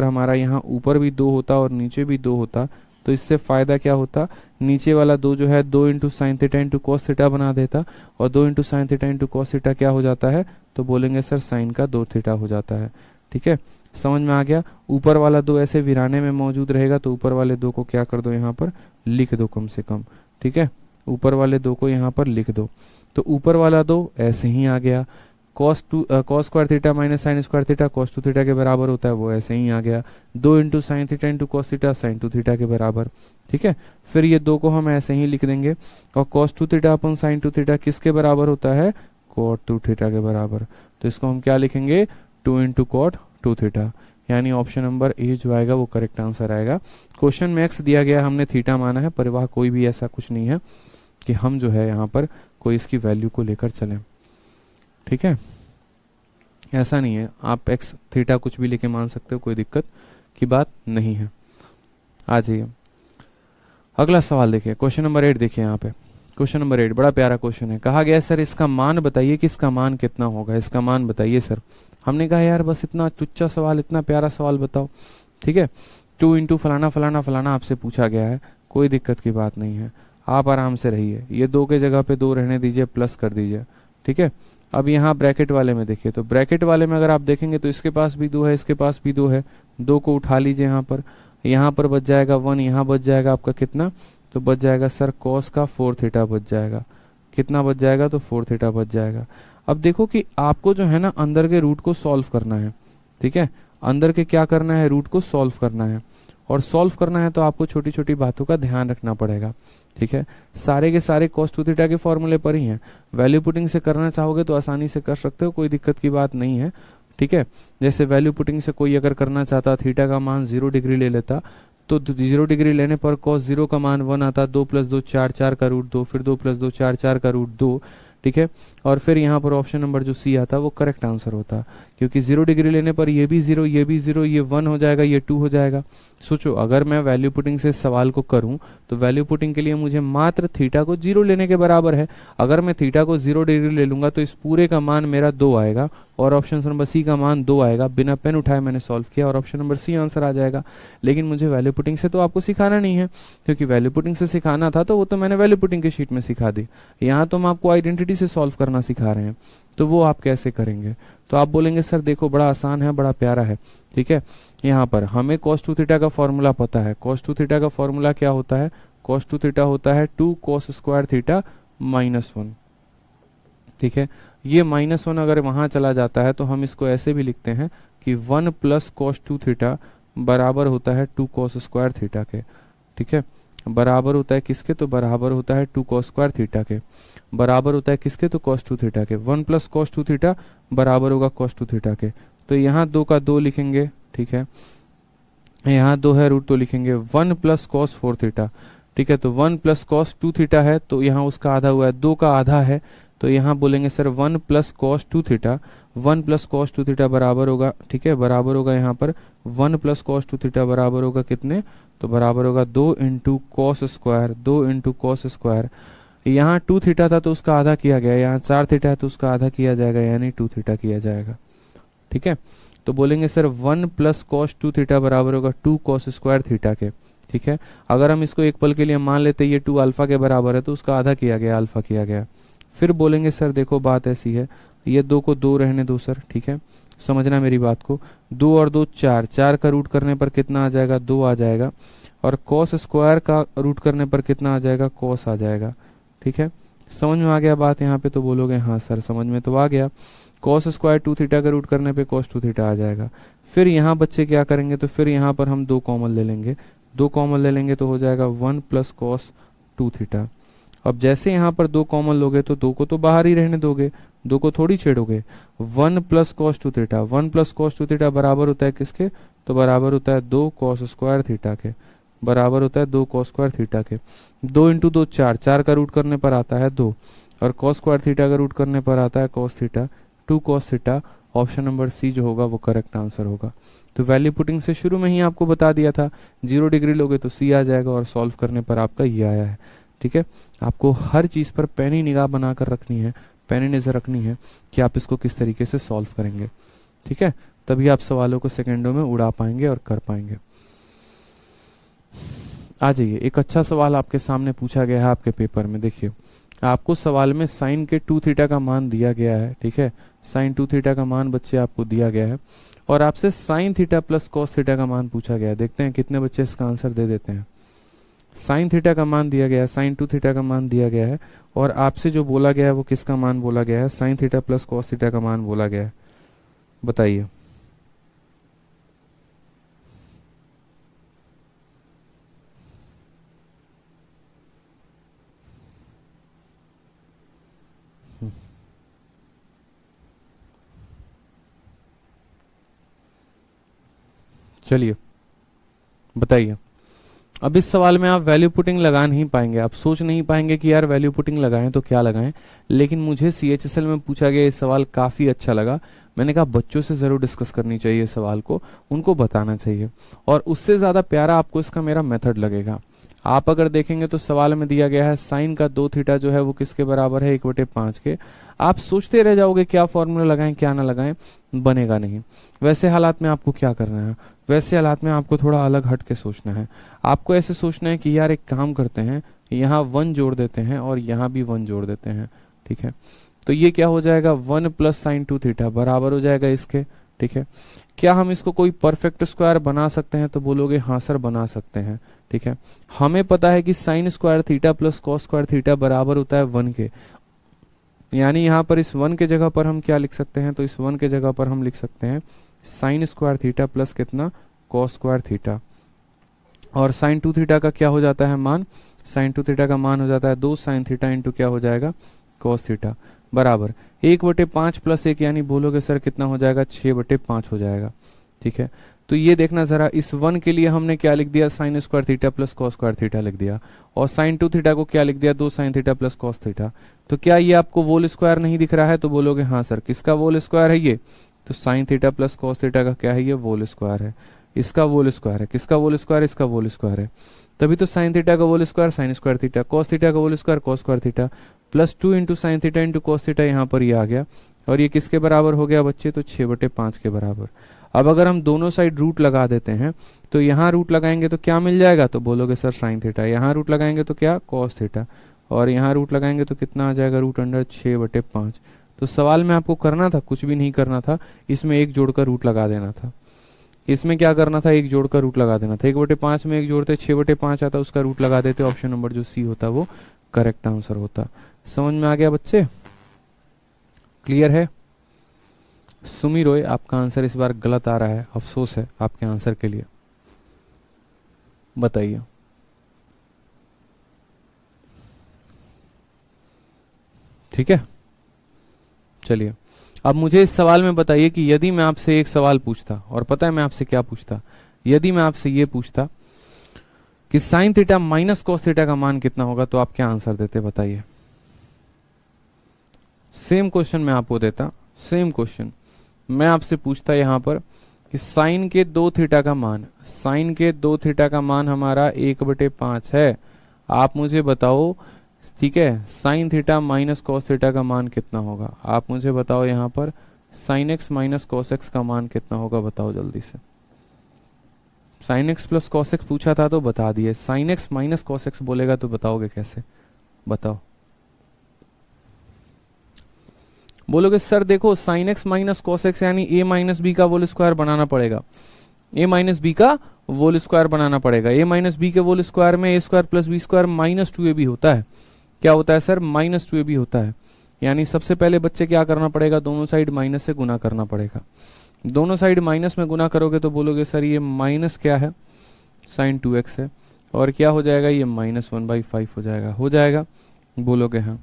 हमारा यहाँ ऊपर भी दो होता और नीचे भी दो होता, तो इससे फायदा क्या होता, नीचे वाला दो जो है दो into sine theta into cos theta बना देता, और दो into sine theta into cos theta क्या हो जाता है, तो बोलेंगे सर साइन का दो थीटा हो जाता है। ठीक है, समझ में आ गया। ऊपर वाला दो ऐसे वीराने में मौजूद रहेगा, तो ऊपर वाले दो को क्या कर दो, यहाँ पर लिख दो कम से कम। ठीक है, ऊपर वाले दो को यहाँ पर लिख दो, तो ऊपर वाला दो ऐसे ही आ गया। Cos square theta minus sign square theta cos two theta के बराबर होता है, वो ऐसे ही आ गया। दो into sine theta into cos theta sine to theta के बराबर। ठीक है, फिर ये दो को हम ऐसे ही लिख देंगे, और cos two theta upon sign to theta किसके बराबर होता है, कॉट टू थीटा के बराबर। तो इसको हम क्या लिखेंगे, two into cot two theta, यानी ऑप्शन नंबर ए जो आएगा वो करेक्ट आंसर आएगा। क्वेश्चन में एक्स दिया गया, हमने थीटा माना है, परिवाह कोई भी ऐसा कुछ नहीं है कि हम जो है यहाँ पर कोई इसकी वैल्यू को लेकर चलें। ठीक है, ऐसा नहीं है, आप एक्स थीटा कुछ भी लेके मान सकते हो, कोई दिक्कत की बात नहीं है। आ जाइए अगला सवाल देखिए, क्वेश्चन नंबर 8 देखिए। यहाँ पे क्वेश्चन नंबर 8 बड़ा प्यारा क्वेश्चन है। कहा गया सर इसका मान बताइए कि इसका मान कितना होगा, इसका मान बताइए सर। हमने कहा यार बस इतना चुच्चा सवाल, इतना प्यारा सवाल बताओ। ठीक है, 2 इंटू फलाना फलाना फलाना आपसे पूछा गया है, कोई दिक्कत की बात नहीं है, आप आराम से रहिए। ये दो के जगह पे दो रहने दीजिए, प्लस कर दीजिए। ठीक है, अब यहाँ ब्रैकेट वाले में देखिए, तो ब्रैकेट वाले में अगर आप देखेंगे तो इसके पास भी दो है, इसके पास भी दो है, दो को उठा लीजिए यहाँ पर बच जाएगा 1, यहाँ बच जाएगा आपका कितना, तो बच जाएगा सर कॉस का 4 थीटा बच जाएगा। कितना बच जाएगा, तो 4 थीटा बच जाएगा। अब देखो कि आपको जो है ना अंदर के रूट को सॉल्व करना है। ठीक है, अंदर के क्या करना है, रूट को सॉल्व करना है, और सॉल्व करना है तो आपको छोटी छोटी बातों का ध्यान रखना पड़ेगा। ठीक है, सारे के सारे cos टू थीटा के फॉर्मूले पर ही हैं। वैल्यू पुटिंग से करना चाहोगे तो आसानी से कर सकते हो, कोई दिक्कत की बात नहीं है। ठीक है, जैसे वैल्यू पुटिंग से कोई अगर करना चाहता, थीटा का मान 0 डिग्री ले लेता, तो 0 डिग्री लेने पर cos 0 का मान 1 आता, 2 + 2 4, 4 का रूट 2, फिर 2 + 2 4, 4 का रूट 2। ठीक है, और फिर यहाँ पर ऑप्शन नंबर जो सी आता वो करेक्ट आंसर होता, क्योंकि 0 डिग्री लेने पर ये भी 0, ये भी 0, ये 1 हो जाएगा, ये 2 हो जाएगा। सोचो अगर मैं वैल्यू पुटिंग से सवाल को करूं तो वैल्यू पुटिंग के लिए मुझे मात्र थीटा को 0 लेने के बराबर है। अगर मैं थीटा को 0 डिग्री ले लूंगा तो इस पूरे का मान मेरा 2 आएगा, और ऑप्शन नंबर सी का मान 2 आएगा। बिना पेन उठाए मैंने सॉल्व किया और ऑप्शन नंबर सी आंसर आ जाएगा। लेकिन मुझे वैल्यू पुटिंग से तो आपको सिखाना नहीं है, क्योंकि वैल्यू पुटिंग से सिखाना था तो वो तो मैंने वैल्यू पुटिंग के शीट में सिखा दी। यहाँ तो हम आपको आइडेंटिटी से सॉल्व करना सिखा रहे हैं, तो वो आप कैसे करेंगे। तो आप बोलेंगे सर देखो बड़ा आसान है, बड़ा प्यारा है। ठीक है, यहाँ पर हमें cos 2 थीटा का फॉर्मूला पता है। cos 2 थीटा का फॉर्मूला क्या होता है, cos 2 थीटा होता है 2 cos स्क्वायर थीटा -1। ठीक है, ये -1 अगर वहां चला जाता है तो हम इसको ऐसे भी लिखते हैं कि 1 + cos 2 थीटा बराबर होता है 2 cos स्क्वायर थीटा के। ठीक है, बराबर होता है किसके, तो बराबर होता है 2 cos स्क्वायर थीटा के। बराबर होता है किसके, तो cos 2 थीटा के। 1 + cos 2 थीटा बराबर होगा cos 2 थीटा के। तो यहाँ 2 का 2 लिखेंगे। ठीक है, यहाँ 2 है रूट, तो लिखेंगे 1 + cos 4 थीटा। ठीक है, तो 1 + cos 2 थीटा है, तो यहाँ उसका आधा हुआ है, 2 का आधा है, तो यहाँ बोलेंगे sir 1 + cos 2 theta. 1 + cos 2 theta बराबर होगा, ठीक है, बराबर होगा यहाँ पर 1 + cos 2 थीटा बराबर होगा कितने, तो बराबर होगा 2 × cos स्क्वायर, 2 × cos स्क्वायर। यहाँ 2 थीटा था तो उसका आधा किया गया, यहाँ 4 थीटा है तो उसका आधा किया जाएगा, यानी 2 थीटा किया जाएगा। ठीक है, तो बोलेंगे सर 1 + cos 2 थीटा बराबर होगा 2 cos स्क्वायर थीटा के। ठीक है, अगर हम इसको एक पल के लिए मान लेते ये 2 अल्फा के बराबर है तो उसका आधा किया गया, अल्फा किया गया। फिर बोलेंगे सर देखो बात ऐसी है, ये 2 को 2 रहने दो सर। ठीक है, समझना मेरी बात को, 2 और 2 4, 4 का रूट करने पर कितना आ जाएगा, 2 आ जाएगा। और कॉस स्क्वायर का रूट करने पर कितना आ जाएगा, कॉस आ जाएगा। ठीक है, समझ में आ गया बात यहाँ पे? तो बोलोगे हाँ सर समझ में तो आ गया। कॉस स्क्वायर 2 थीटा का रूट करने पे कॉस 2 थीटा आ जाएगा। फिर यहाँ बच्चे क्या करेंगे, तो फिर यहाँ पर हम 2 कॉमन ले लेंगे, 2 कॉमन ले लेंगे तो हो जाएगा 1 प्लस कॉस 2 थीटा। अब जैसे यहाँ पर 2 कॉमन लोगे तो 2 को तो बाहर ही रहने दोगे, 2 को थोड़ी छेड़ोगे। 1 plus cos 2 theta, 1 plus cos 2 theta बराबर होता है किसके, तो बराबर होता है 2 कॉस स्क्वायर थीटा के, बराबर होता है 2 कॉस स्क्वायर थीटा के। 2 इंटू 2 4, 4 का रूट करने पर आता है 2, और कॉस स्क्वायर थीटा का रूट करने पर आता है cos theta, 2 cos theta. Option number C जो होगा वो करेक्ट आंसर होगा। तो वैल्यू पुटिंग से शुरू में ही आपको बता दिया था, 0 डिग्री लोगे तो सी आ जाएगा, और सॉल्व करने पर आपका ये आया है। ठीक है, आपको हर चीज पर पैनी निगाह बनाकर रखनी है, पैनी नजर रखनी है कि आप इसको किस तरीके से सॉल्व करेंगे। ठीक है, तभी आप सवालों को सेकेंडों में उड़ा पाएंगे और कर पाएंगे। आ जाइए, एक अच्छा सवाल आपके सामने पूछा गया है आपके पेपर में। देखिए, आपको सवाल में साइन के 2 थीटा का मान दिया गया है। ठीक है, साइन 2 थीटा का मान बच्चे आपको दिया गया है, और आपसे sine theta plus cos theta का मान पूछा गया है। देखते हैं कितने बच्चे इसका आंसर दे देते हैं। साइन थीटा का मान दिया गया है, साइन 2 थीटा का मान दिया गया है, और आपसे जो बोला गया है वो किसका मान बोला गया है, sine theta plus cos theta का मान बोला गया है। बताइए। चलिए बताइए। अब इस सवाल में आप वैल्यू पुटिंग लगा नहीं पाएंगे, आप सोच नहीं पाएंगे कि यार वैल्यू पुटिंग लगाएं तो क्या लगाएं, लेकिन मुझे CHSL में पूछा गया ये सवाल काफी अच्छा लगा। मैंने कहा बच्चों से जरूर डिस्कस करनी चाहिए इस सवाल को, उनको बताना चाहिए, और उससे ज्यादा प्यारा आपको इसका मेरा मेथड लगेगा। आप अगर देखेंगे तो सवाल में दिया गया है साइन का 2 थीटा जो है वो किसके बराबर है, 1/5 के। आप सोचते रह जाओगे क्या फॉर्मूला लगाएं क्या ना लगाएं, बनेगा नहीं। वैसे हालात में आपको क्या करना है, वैसे हालात में आपको थोड़ा अलग हट के सोचना है। आपको ऐसे सोचना है कि यार एक काम करते हैं, यहाँ 1 जोड़ देते हैं और यहाँ भी 1 जोड़ देते हैं। ठीक है, तो ये क्या हो जाएगा, 1 प्लस साइन 2 थीटा बराबर हो जाएगा इसके। ठीक है, क्या हम इसको कोई परफेक्ट स्क्वायर बना सकते हैं, तो बोलोगे हाँ सर बना सकते हैं। ठीक है, हमें पता है कि sign square theta plus cos square theta बराबर होता है 1 के, यानी यहाँ पर इस 1 के जगह पर हम क्या लिख सकते हैं, तो इस 1 के जगह पर हम लिख सकते हैं साइन स्क्वायर थीटा प्लस कितना, कॉस स्क्वायर थीटा। और साइन 2 थीटा का क्या हो जाता है मान, साइन 2 थीटा का मान हो जाता है 2 साइन थीटा इंटू क्या हो जाएगा, कॉस थीटा, बराबर 1/5 प्लस 1, यानी बोलोगे सर कितना हो जाएगा, 6/5 हो जाएगा। ठीक है, तो ये देखना जरा, इस 1 के लिए हमने क्या लिख दिया, sign square theta plus cos square theta लिख दिया, और साइन 2 थीटा को क्या लिख दिया, 2 sine theta plus cos theta. तो क्या ये आपको वोल स्क्वायर नहीं दिख रहा है, तो बोलोगे हाँ सर, किसका वोल स्क्वायर है ये, तो sine theta plus cos theta का क्या है, ये वोल स्क्वायर है, इसका वोल स्क्वायर है, किसका वोल स्क्वायर, इसका वोल स्क्वायर है। तभी तो साइन थीटा का whole square sine square theta, cos theta का whole square cos square theta, plus 2 into sine theta into cos theta, यहाँ पर ये आ गया, और ये किसके बराबर हो गया बच्चे, तो 6/5 के बराबर। अब अगर हम दोनों साइड रूट लगा देते हैं, तो यहाँ रूट लगाएंगे तो क्या मिल जाएगा, तो बोलोगे सर साइन थीटा, यहाँ रूट लगाएंगे तो क्या, कॉस थीटा, और यहाँ रूट लगाएंगे तो कितना आ जाएगा, रूट अंडर 6/5। तो सवाल में आपको करना था, कुछ भी नहीं करना था, इसमें एक जोड़कर रूट लगा देना था। इसमें क्या करना था, एक जोड़कर रूट लगा देना था, 1/5 में एक जोड़ते 6/5 आता, उसका रूट लगा देते, ऑप्शन नंबर जो सी होता वो करेक्ट आंसर होता। समझ में आ गया बच्चे, क्लियर है। सुमी रोय, आपका आंसर इस बार गलत आ रहा है, अफसोस है आपके आंसर के लिए। बताइए। ठीक है, चलिए अब मुझे इस सवाल में बताइए कि यदि मैं आपसे एक सवाल पूछता, और पता है मैं आपसे क्या पूछता, यदि मैं आपसे ये पूछता कि sine theta minus cos theta का मान कितना होगा, तो आप क्या आंसर देते, बताइए। सेम क्वेश्चन मैं आपको देता, सेम क्वेश्चन मैं आपसे पूछता यहां पर कि साइन के 2 थीटा का मान, साइन के 2 थीटा का मान हमारा 1/5 है, आप मुझे बताओ। ठीक है, sine theta minus cos theta का मान कितना होगा, आप मुझे बताओ। यहाँ पर sine x minus cos x का मान कितना होगा, बताओ जल्दी से। Sine x plus cos x पूछा था तो बता दिए, sine x minus cos x बोलेगा तो बताओगे कैसे, बताओ। बोलोगे सर देखो sine x minus cos x यानी ए माइनस बी का होल स्क्वायर बनाना पड़ेगा, ए माइनस बी का होल स्क्वायर बनाना पड़ेगा। a माइनस बी के होल स्क्वायर में a square plus B square minus 2ab होता है। क्या होता है सर? माइनस 2ab होता है। यानी सबसे पहले बच्चे क्या करना पड़ेगा, दोनों साइड माइनस से गुना करना पड़ेगा। दोनों साइड माइनस में गुना करोगे तो बोलोगे सर ये माइनस क्या है, साइन 2x है, और क्या हो जाएगा, ये माइनस 1/5 हो जाएगा। हो जाएगा? बोलोगे हाँ।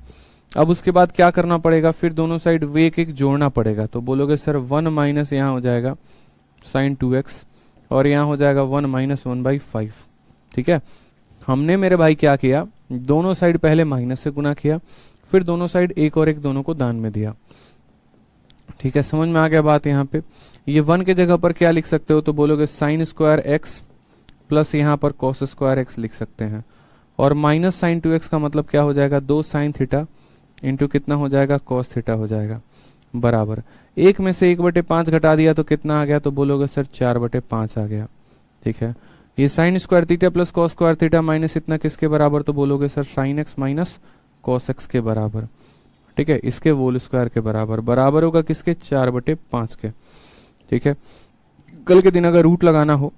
अब उसके बाद क्या करना पड़ेगा, फिर दोनों साइड वे एक जोड़ना पड़ेगा। तो बोलोगे सर 1 माइनस यहाँ हो जाएगा साइन 2x, और यहाँ हो जाएगा 1 माइनस 1/5। ठीक है, हमने मेरे भाई क्या किया, दोनों साइड पहले माइनस से गुना किया, फिर दोनों साइड एक और एक दोनों को दान में दिया। ठीक है, समझ में आ गया बात। यहाँ पे ये 1 के जगह पर क्या लिख सकते हो, तो बोलोगे साइन स्क्वायर एक्स प्लस यहाँ पर कॉस स्क्वायर एक्स लिख सकते हैं, और माइनस साइन 2x का मतलब क्या हो जाएगा, 2 साइन थीटा इंटू कितना हो जाएगा, कॉस थीटा हो जाएगा, बराबर 1 में से 1/5 घटा दिया तो कितना आ गया, तो बोलोगे सर 4/5 आ गया। ठीक है, ये sign square theta plus cos square theta minus इतना किसके बराबर, तो बोलोगे sir sine x minus cos x के बराबर। ठीक है, इसके होल स्क्वायर के बराबर, बराबर होगा किसके, 4/5 के। ठीक है, कल के दिन अगर रूट लगाना हो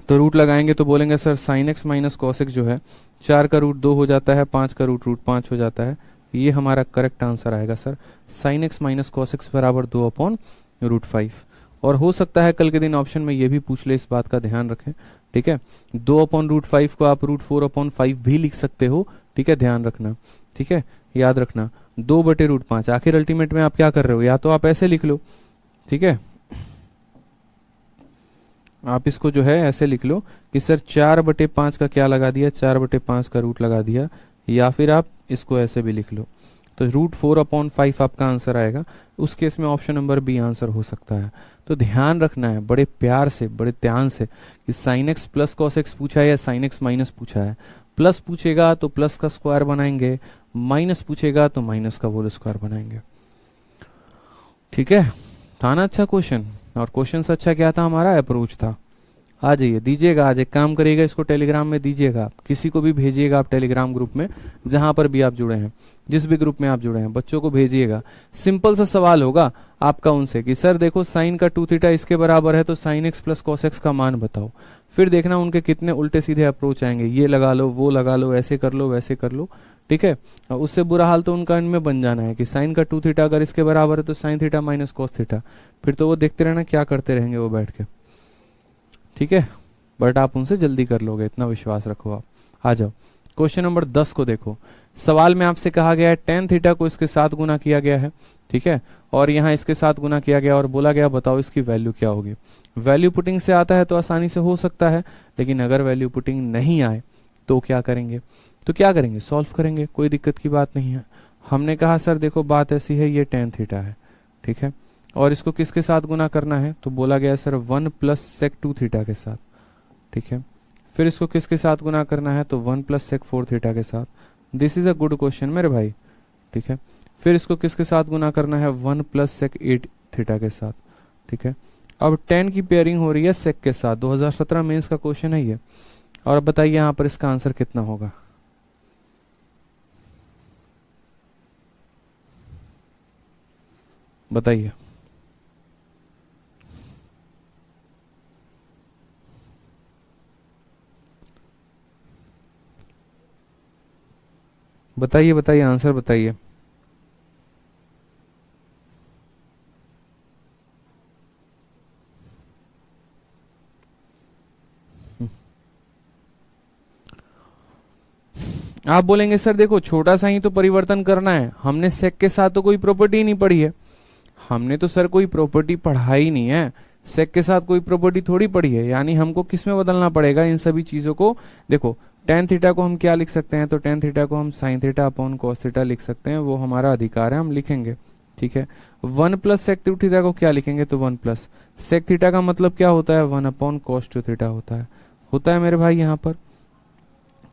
तो रूट लगाएंगे तो बोलेंगे sir sine x minus cos x जो है 4 का रूट 2 हो जाता है, 5 का रूट 5 हो जाता है। ये हमारा करेक्ट आंसर आएगा sir, sine x minus cos x बराबर 2/√5। और हो सकता है कल के दिन ऑप्शन में ये भी पूछ ले, इस बात का ध्यान रखें। ठीक है, 2/√5 को आप √4/5 भी लिख सकते हो। ठीक है, ध्यान रखना। ठीक है, याद रखना 2/√5। आखिर अल्टीमेट में आप क्या कर रहे हो, या तो आप ऐसे लिख लो, ठीक है, आप इसको जो है ऐसे लिख लो कि सर 4/5 का क्या लगा दिया, 4/5 का रूट लगा दिया, या फिर आप इसको ऐसे भी लिख लो। तो √4/5 आपका आंसर आएगा। उस केस में ऑप्शन नंबर बी आंसर हो सकता है। तो ध्यान रखना है बड़े प्यार से, बड़े ध्यान से कि sine x plus cos x पूछा है या साइन एक्स माइनस पूछा है। प्लस पूछेगा तो प्लस का स्क्वायर बनाएंगे, माइनस पूछेगा तो माइनस का होल स्क्वायर बनाएंगे। ठीक है, था ना अच्छा क्वेश्चन। और क्वेश्चन से अच्छा क्या था, हमारा अप्रोच था। आ जाइए, दीजिएगा आज, एक काम करिएगा, इसको टेलीग्राम में दीजिएगा, किसी को भी भेजिएगा आप टेलीग्राम ग्रुप में, जहां पर भी आप जुड़े हैं, जिस भी ग्रुप में आप जुड़े हैं, बच्चों को भेजिएगा। सिंपल सा सवाल होगा आपका उनसे कि सर देखो साइन का 2 थीटा इसके बराबर है, तो sine x plus cos x का मान बताओ। फिर देखना उनके कितने उल्टे सीधे अप्रोच आएंगे, ये लगा लो, वो लगा लो, ऐसे कर लो, वैसे कर लो। ठीक है, उससे बुरा हाल तो उनका इनमें बन जाना है कि साइन का 2 थीटा अगर इसके बराबर है तो sine theta minus cos theta. फिर तो वो देखते रहना क्या करते रहेंगे वो बैठ के। ठीक है, बट आप उनसे जल्दी कर लोगे, इतना विश्वास रखो आप। आ जाओ, क्वेश्चन नंबर 10 को देखो। सवाल में आपसे कहा गया है tan थीटा को इसके साथ गुना किया गया है। ठीक है, और यहाँ इसके साथ गुना किया गया और बोला गया बताओ इसकी वैल्यू क्या होगी। वैल्यू पुटिंग से आता है तो आसानी से हो सकता है, लेकिन अगर वैल्यू पुटिंग नहीं आए तो क्या करेंगे, तो क्या करेंगे, सॉल्व करेंगे, कोई दिक्कत की बात नहीं है। हमने कहा सर देखो बात ऐसी है, ये tan थीटा है। ठीक है, और इसको किसके साथ गुना करना है, तो बोला गया सर 1 प्लस sec 2 थीटा के साथ। ठीक है, फिर इसको किसके साथ गुना करना है, तो 1 प्लस sec 4 थीटा के साथ। This is a good question मेरे भाई। ठीक है, फिर इसको किसके साथ गुना करना है, 1 प्लस sec 8 थीटा के साथ। ठीक है, अब tan की पेयरिंग हो रही है sec के साथ। 2017 मेंस का क्वेश्चन है ये। और अब बताइए यहाँ पर इसका आंसर कितना होगा, बताइए। बताइए बताइए, आंसर बताइए। आप बोलेंगे सर देखो छोटा सा ही तो परिवर्तन करना है, हमने सेक के साथ तो कोई प्रॉपर्टी नहीं पढ़ी है। हमने तो सर कोई प्रॉपर्टी पढ़ा ही नहीं है, सेक के साथ कोई प्रॉपर्टी थोड़ी पढ़ी है। यानी हमको किस में बदलना पड़ेगा, इन सभी चीजों को। देखो tan थीटा को हम क्या लिख सकते हैं, तो tan थीटा को हम sin theta upon cos theta लिख सकते हैं, वो हमारा अधिकार है, हम लिखेंगे। ठीक है, 1 प्लस sec 2 थीटा को क्या लिखेंगे, तो 1 प्लस sec थीटा का मतलब क्या होता है, 1 अपॉन cos 2 थीटा होता है मेरे भाई। यहाँ पर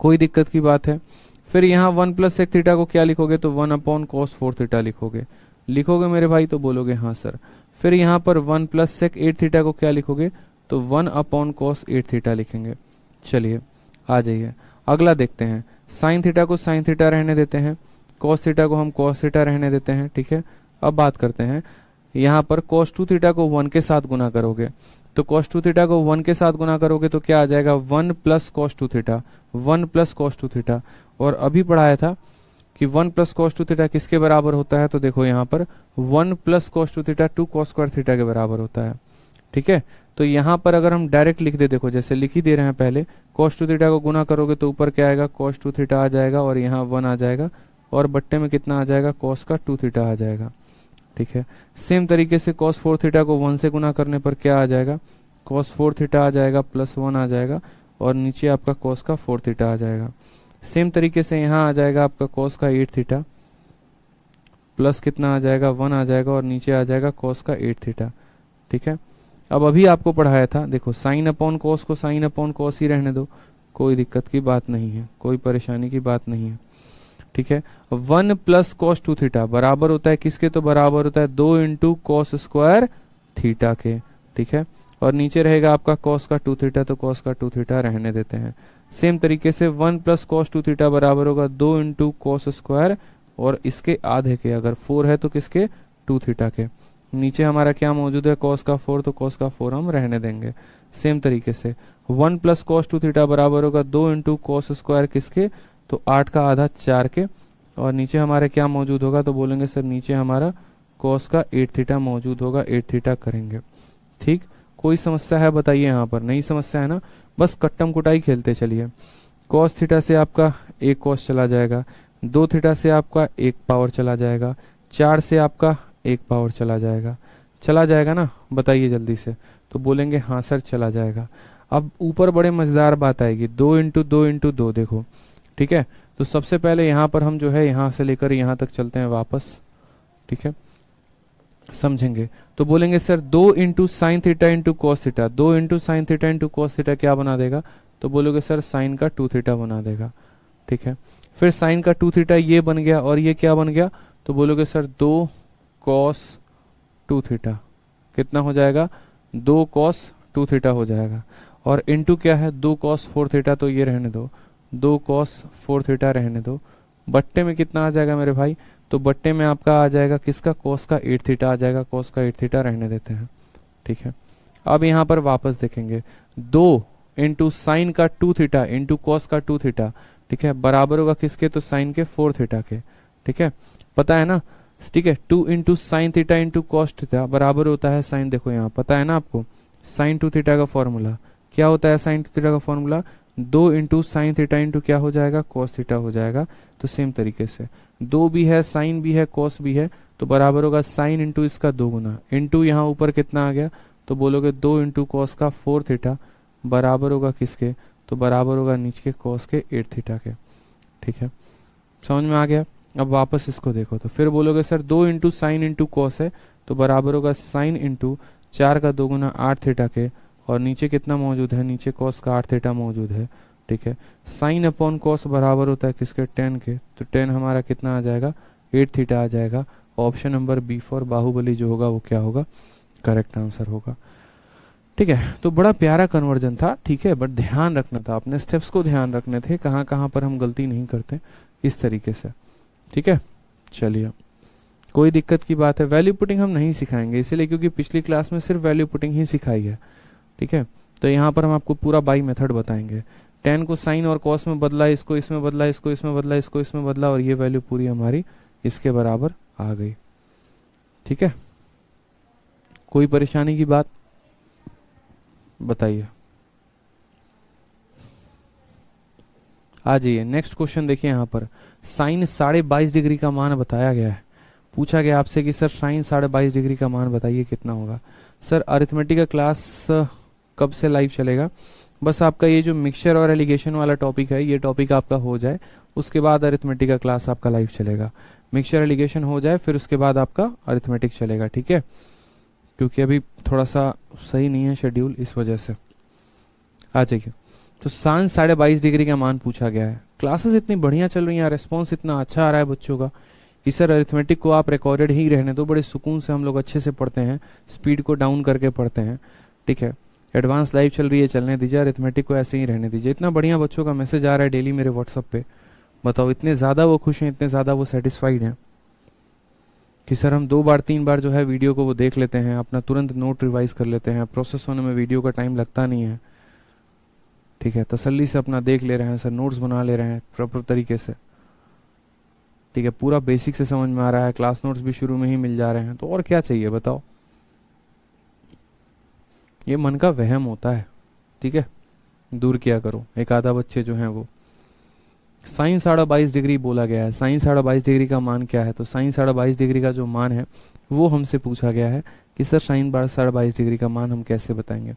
कोई दिक्कत की बात है। फिर यहाँ 1 प्लस sec थीटा को क्या लिखोगे, तो 1 अपॉन cos 4 थीटा लिखोगे मेरे भाई, तो बोलोगे हाँ सर। फिर यहाँ पर 1 प्लस sec 8 थीटा को क्या लिखोगे, तो 1 अपॉन cos 8 थीटा लिखेंगे। चलिए आ जाइए, अगला देखते हैं। साइन थीटा को साइन थीटा रहने देते हैं, cos थीटा को हम cos थीटा रहने देते हैं। ठीक है, अब बात करते हैं यहाँ पर cos 2 थीटा को 1 के साथ गुना करोगे तो cos 2 थीटा को 1 के साथ गुना करोगे तो क्या आ जाएगा 1 plus cos 2 theta, 1 plus cos 2 theta. और अभी पढ़ाया था कि 1 प्लस cos 2 थीटा किसके बराबर होता है, तो देखो यहाँ पर 1 plus cos 2 theta 2 cos square theta के बराबर होता है। ठीक है, तो यहाँ पर अगर हम डायरेक्ट लिख दे, देखो जैसे लिख ही दे रहे हैं पहले, cos 2 थीटा को गुना करोगे तो ऊपर क्या आएगा cos 2 थीटा आ जाएगा और यहाँ 1 आ जाएगा और बट्टे में कितना आ जाएगा cos का 2 थीटा आ जाएगा। ठीक है, सेम तरीके से cos 4 थीटा को 1 से गुना करने पर क्या आ जाएगा cos 4 थीटा आ जाएगा प्लस 1 आ जाएगा और नीचे आपका cos का 4 थीटा आ जाएगा। सेम तरीके से यहाँ आ जाएगा आपका cos का 8 थीटा प्लस कितना आ जाएगा 1 आ जाएगा और नीचे आ जाएगा cos का 8 थीटा। ठीक है, अब अभी आपको पढ़ाया था, देखो साइन अपॉन कॉस को साइन अपॉन कॉस ही रहने दो, कोई दिक्कत की बात नहीं है, कोई परेशानी की बात नहीं है। ठीक है, 1 प्लस कॉस 2 थीटा बराबर होता है किसके, तो बराबर होता है 2 इंटू कॉस स्क्वायर थीटा के। ठीक है, और नीचे रहेगा आपका कॉस का 2 थीटा, तो कॉस का 2 थीटा रहने देते हैं। सेम तरीके से 1 प्लस कॉस 2 थीटा बराबर होगा 2 इंटू कॉस स्क्वायर और इसके आधे के, अगर 4 है तो किसके 2 थीटा के। नीचे हमारा क्या मौजूद है cos का 4, तो cos का 4 हम रहने देंगे। सेम तरीके से 1 प्लस cos 2 थीटा बराबर होगा 2 इंटू कॉस स्क्वायर किसके, तो 8 का आधा 4 के, और नीचे हमारे क्या मौजूद होगा, तो बोलेंगे सर नीचे हमारा cos का 8 थीटा मौजूद होगा, 8 थीटा करेंगे। ठीक, कोई समस्या है बताइए, यहाँ पर नहीं समस्या है ना, बस कट्टम कुटाई खेलते चलिए। cos थीटा से आपका 1 cos चला जाएगा, 2 थीटा से आपका 1 पावर चला जाएगा, 4 से आपका 1 पावर चला जाएगा ना, बताइए जल्दी से। तो बोलेंगे हाँ सर चला जाएगा। अब ऊपर बड़े मजेदार बात आएगी, 2 इंटू 2 इंटू 2 देखो। ठीक है, तो सबसे पहले यहाँ पर हम जो है यहाँ से लेकर यहाँ तक चलते हैं वापस। ठीक है, समझेंगे तो बोलेंगे sir 2 into sine theta into cos theta, 2 into sine theta into cos theta क्या बना देगा, तो बोलोगे सर साइन का 2 थीटा बना देगा। ठीक है, फिर साइन का 2 थीटा ये बन गया और ये क्या बन गया, तो बोलोगे सर 2 cos 2 थीटा कितना हो जाएगा, 2 cos 2 थीटा हो जाएगा। और इनटू क्या है 2 cos 4 थीटा, तो ये रहने दो, 2 cos 4 थीटा रहने दो। बट्टे में कितना आ जाएगा मेरे भाई, तो बट्टे में आपका आ जाएगा किसका, cos का 8 थीटा आ जाएगा, cos का 8 थीटा रहने देते हैं। ठीक है, अब यहाँ पर वापस देखेंगे 2 इंटू साइन का 2 थीटा इंटू कॉस का 2 थीटा, ठीक है, बराबर होगा किसके, तो साइन के 4 थीटा के। ठीक है, पता है ना, ठीक है, 2 into sine theta into cos theta बराबर होता है साइन, देखो यहाँ पता है ना आपको, साइन 2 थीटा का फॉर्मूला क्या होता है, साइन 2 थीटा का formula 2 into sine theta into क्या हो जाएगा, कॉस थीटा हो जाएगा। तो सेम तरीके से 2 भी है, साइन भी है, कॉस भी है, तो बराबर होगा साइन इंटू इसका 2 गुना, इंटू यहाँ ऊपर कितना आ गया, तो बोलोगे 2 इंटू कॉस का 4 थीटा बराबर होगा किसके, तो बराबर होगा नीचे के कॉस के 8 थीटा के। ठीक है, समझ में आ गया। अब वापस इसको देखो, तो फिर बोलोगे sir 2 into sine into cos है, तो बराबर होगा साइन इंटू 4 का 2 गुना 8 थीटा के, और नीचे कितना मौजूद है, नीचे कॉस का 8 थीटा मौजूद है। ठीक है, साइन अपॉन कॉस बराबर होता है किसके, 10 के, तो 10 हमारा कितना आ जाएगा, 8 थीटा आ जाएगा। Option number B for Baahubali जो होगा वो क्या होगा, करेक्ट आंसर होगा। ठीक है, तो बड़ा प्यारा कन्वर्जन था। ठीक है, बट ध्यान रखना था, अपने स्टेप्स को ध्यान रखने थे, कहाँ कहाँ पर हम गलती नहीं करते, इस तरीके से। ठीक है, चलिए कोई दिक्कत की बात है, वैल्यू पुटिंग हम नहीं सिखाएंगे इसलिए क्योंकि पिछली क्लास में सिर्फ वैल्यू पुटिंग ही सिखाई है। ठीक है, तो यहाँ पर हम आपको पूरा बाई मेथड बताएंगे, 10 को साइन और कॉस में बदला, इसको इसमें बदला, इसको इसमें बदला, इसको इसमें बदला, और ये वैल्यू पूरी हमारी इसके बराबर आ गई। ठीक है, कोई परेशानी की बात बताइए। आ जाइए, नेक्स्ट क्वेश्चन देखिए, यहाँ पर साइन 22.5 डिग्री का मान बताया गया है। पूछा गया आपसे कि सर साइन 22.5 डिग्री का मान बताइए कितना होगा। सर अरिथमेटिक का क्लास कब से लाइव चलेगा, बस आपका ये जो मिक्सचर और एलिगेशन वाला टॉपिक है, ये टॉपिक आपका हो जाए, उसके बाद अरिथमेटिक का क्लास आपका लाइव चलेगा। मिक्सचर एलिगेशन हो जाए, फिर उसके बाद आपका अरिथमेटिक चलेगा। ठीक है, क्योंकि अभी थोड़ा सा सही नहीं है शेड्यूल, इस वजह से। आ जाइए, तो साइन 22.5 डिग्री का मान पूछा गया है। क्लासेस इतनी बढ़िया चल रही हैं, रेस्पॉन्स इतना अच्छा आ रहा है बच्चों का कि सर अरिथमेटिक को आप रिकॉर्डेड ही रहने दो, बड़े सुकून से हम लोग अच्छे से पढ़ते हैं, स्पीड को डाउन करके पढ़ते हैं। ठीक है, एडवांस लाइव चल रही है, चलने दीजिए, अरिथमेटिक को ऐसे ही रहने दीजिए। इतना बढ़िया बच्चों का मैसेज आ रहा है डेली मेरे व्हाट्सएप पे, बताओ इतने ज़्यादा वो खुश हैं, इतने ज़्यादा वो सेटिस्फाइड हैं। कि सर हम 2 बार 3 बार जो है वीडियो को वो देख लेते हैं, अपना तुरंत नोट रिवाइज कर लेते हैं, प्रोसेस होने में वीडियो का टाइम लगता नहीं है, ठीक है, तसल्ली से अपना देख ले रहे हैं सर, नोट्स बना ले रहे हैं प्रॉपर तरीके से, ठीक है, पूरा बेसिक से समझ में आ रहा है, क्लास नोट्स भी शुरू में ही मिल जा रहे हैं, तो और क्या चाहिए बताओ। ये मन का वहम होता है, ठीक है, दूर किया करो। एक आधा बच्चे जो हैं वो साइन 22.5 डिग्री बोला गया है, साइन 22.5 डिग्री का मान क्या है, तो साइन 22.5 डिग्री का जो मान है वो हमसे पूछा गया है कि सर साइन 22.5 डिग्री का मान हम कैसे बताएंगे।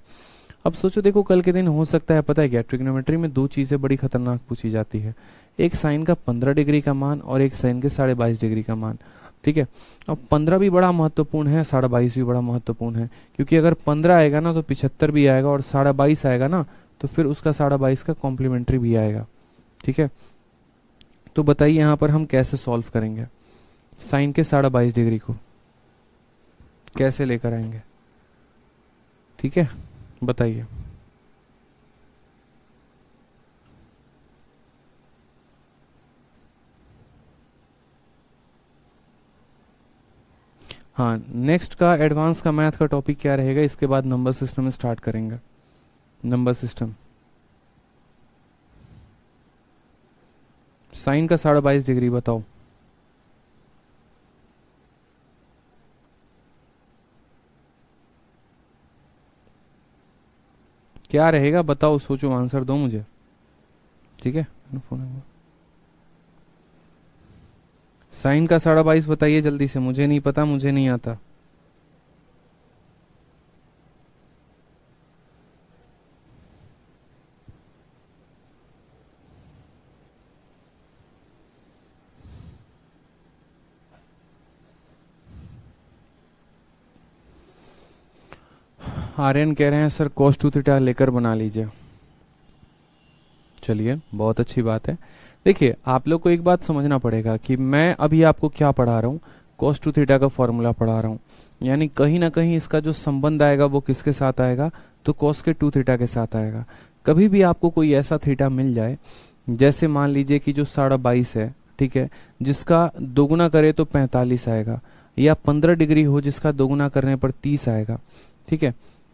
अब सोचो, देखो कल के दिन हो सकता है, पता है क्या, ट्रिग्नोमेट्री में 2 चीजें बड़ी खतरनाक पूछी जाती है, एक साइन का 15 डिग्री का मान और एक साइन के 22.5 डिग्री का मान, ठीक है। अब 15 भी बड़ा महत्वपूर्ण है, 22.5 भी बड़ा महत्वपूर्ण है, क्योंकि अगर 15 आएगा ना तो 75 भी आएगा, और 22.5 आएगा ना तो फिर उसका 22.5 का कॉम्प्लीमेंट्री भी आएगा, ठीक है। तो बताइए यहाँ पर हम कैसे सॉल्व करेंगे, साइन के 22.5 डिग्री को कैसे लेकर आएंगे, ठीक है, बताइए। हाँ, नेक्स्ट का एडवांस का मैथ का टॉपिक क्या रहेगा, इसके बाद नंबर सिस्टम स्टार्ट करेंगे। नंबर सिस्टम, साइन का 22.5 डिग्री बताओ क्या रहेगा, बताओ, सोचो, आंसर दो मुझे, ठीक है। साइन का 22.5 बताइए जल्दी से, मुझे नहीं पता, मुझे नहीं आता। आर्यन कह रहे हैं सर cos 2 थीटा लेकर बना लीजिए, चलिए बहुत अच्छी बात है। देखिए आप लोग को एक बात समझना पड़ेगा कि मैं अभी आपको क्या पढ़ा रहा हूँ, cos 2 थीटा का फॉर्मूला पढ़ा रहा हूँ, यानी कहीं ना कहीं इसका जो संबंध आएगा वो किसके साथ आएगा, तो cos के 2 थीटा के साथ आएगा। कभी भी आपको कोई ऐसा थीटा मिल जाए, जैसे मान लीजिए कि जो 22.5 है, ठीक है, जिसका दोगुना करे तो 45 आएगा, या 15 डिग्री हो जिसका दोगुना करने पर 30 आएगा, ठीक है,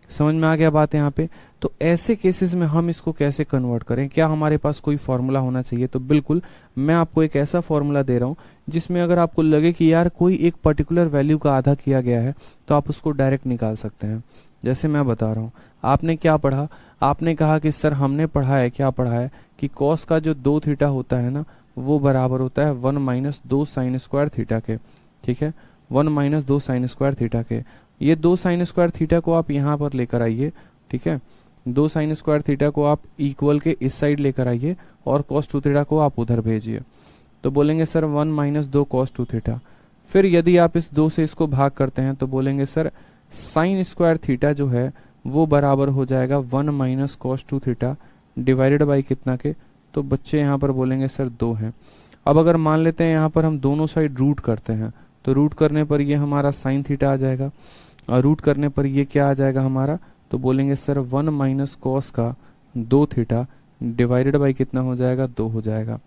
समझ में आ गया बात यहाँ पे। तो ऐसे केसेस में हम इसको कैसे कन्वर्ट करें, क्या हमारे पास कोई फॉर्मूला होना चाहिए, तो बिल्कुल मैं आपको एक ऐसा फॉर्मूला दे रहा हूँ जिसमें अगर आपको लगे कि यार कोई एक पर्टिकुलर वैल्यू का आधा किया गया है तो आप उसको डायरेक्ट निकाल सकते हैं। जैसे मैं बता रहा हूँ, आपने क्या पढ़ा, आपने कहा कि सर हमने पढ़ा है, क्या पढ़ा है कि कॉस का जो 2 थीटा होता है ना वो बराबर होता है 1 - 2 साइन स्क्वायर थीटा के, ठीक है, 1 - 2 साइन स्क्वायर थीटा के। ये 2 साइन स्क्वायर थीटा को आप यहाँ पर लेकर आइए, ठीक है, 2 साइन स्क्वायर थीटा को आप इक्वल के इस साइड लेकर आइए और cos 2 थीटा को आप उधर भेजिए, तो बोलेंगे सर 1 - 2 cos 2 थीटा। फिर यदि आप इस 2 से इसको भाग करते हैं तो बोलेंगे सर साइन स्क्वायर थीटा जो है वो बराबर हो जाएगा 1 - cos 2 थीटा डिवाइडेड बाई कितना के, तो बच्चे यहाँ पर बोलेंगे सर 2 है। अब अगर मान लेते हैं यहाँ पर हम दोनों साइड रूट करते हैं, तो रूट करने पर ये हमारा साइन थीटा आ जाएगा, और रूट करने पर ये क्या आ जाएगा हमारा, तो बोलेंगे सर 1 - cos का 2 थीटा डिवाइडेड बाई कितना हो जाएगा, 2 हो जाएगा।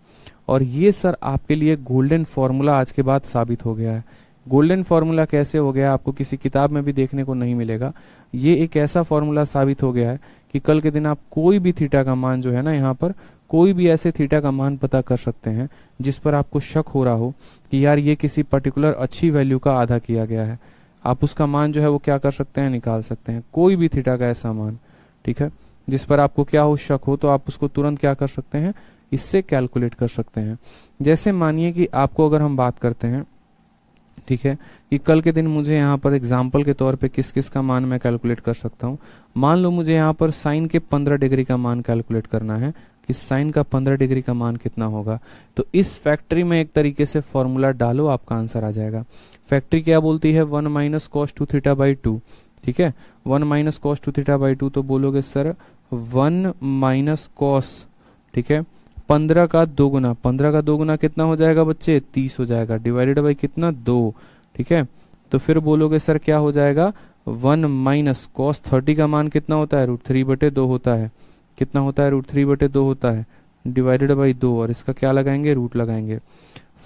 और ये सर आपके लिए गोल्डन फॉर्मूला आज के बाद साबित हो गया है। गोल्डन फॉर्मूला कैसे हो गया, आपको किसी किताब में भी देखने को नहीं मिलेगा। ये एक ऐसा फॉर्मूला साबित हो गया है कि कल के दिन आप कोई भी थीटा का मान जो है ना, यहाँ पर कोई भी ऐसे थीटा का मान पता कर सकते हैं जिस पर आपको शक हो रहा हो कि यार ये किसी पर्टिकुलर अच्छी वैल्यू का आधा किया गया है, आप उसका मान जो है वो क्या कर सकते हैं, निकाल सकते हैं। कोई भी थीटा का ऐसा मान, ठीक है, जिस पर आपको क्या हो, शक हो, तो आप उसको तुरंत क्या कर सकते हैं, इससे कैलकुलेट कर सकते हैं। जैसे मानिए कि आपको अगर हम बात करते हैं, ठीक है, कि कल के दिन मुझे यहाँ पर एग्जाम्पल के तौर पे किस किस का मान मैं कैलकुलेट कर सकता हूँ। मान लो मुझे यहाँ पर साइन के 15 डिग्री का मान कैलकुलेट करना है कि साइन का 15 डिग्री का मान कितना होगा, तो इस फैक्ट्री में एक तरीके से फॉर्मूला डालो, आपका आंसर आ जाएगा। फैक्ट्री क्या बोलती है, 1 - cos 2 थीटा बाई 2, ठीक है, 1 - cos 2 थीटा बाई 2, तो बोलोगे सर 1 - cos, ठीक है, 15 का दोगुना, 15 का दोगुना कितना हो जाएगा बच्चे, 30 हो जाएगा, डिवाइडेड बाई कितना, 2, ठीक है। तो फिर बोलोगे सर क्या हो जाएगा, 1 - cos 30 का मान कितना होता है, √3/2 होता है, कितना होता है, √3/2 होता है, डिवाइडेड बाई 2, और इसका क्या लगाएंगे, रूट लगाएंगे।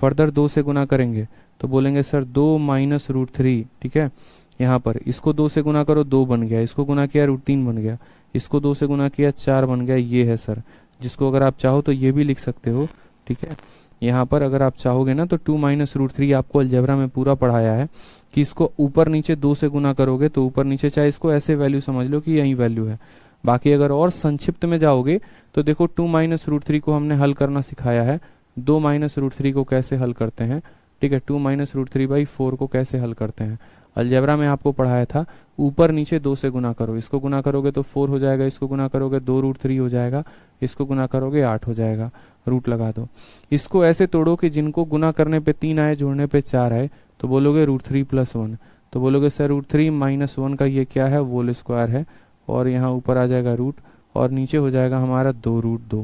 फर्दर 2 से गुना करेंगे तो बोलेंगे सर 2 माइनस रूट 3, ठीक है। यहाँ पर इसको 2 से गुना करो 2 बन गया, इसको गुना किया रूट 3 बन गया, इसको 2 से गुना किया 4 बन गया, ये है सर। जिसको अगर आप चाहो तो ये भी लिख सकते हो, ठीक है। यहाँ पर अगर आप चाहोगे ना तो 2 माइनस रूट 3 आपको अलजेब्रा में पूरा पढ़ाया है कि इसको ऊपर नीचे 2 से गुना करोगे तो ऊपर नीचे, चाहे इसको ऐसे वैल्यू समझ लो कि यही वैल्यू है। बाकी अगर और संक्षिप्त में जाओगे तो देखो 2 माइनस रूट 3 को हमने हल करना सिखाया है, 2 माइनस रूट 3 को कैसे हल करते हैं, ठीक है। 2 माइनस रूट 3 बाई 4 को कैसे हल करते हैं अलजेब्रा में आपको पढ़ाया था। ऊपर नीचे 2 से गुना करो, इसको गुना करोगे तो 4 हो जाएगा, इसको गुना करोगे 2 रूट 3 हो जाएगा, इसको गुना करोगे 8 हो जाएगा, रूट लगा दो। इसको ऐसे तोड़ो कि जिनको गुना करने पे 3 आए जोड़ने पे 4 आए, तो बोलोगे रूट 3 प्लस 1, तो बोलोगे सर रूट 3 माइनस 1 का ये क्या है, होल स्क्वायर है, और यहाँ ऊपर आ जाएगा रूट, और नीचे हो जाएगा हमारा 2 रूट 2,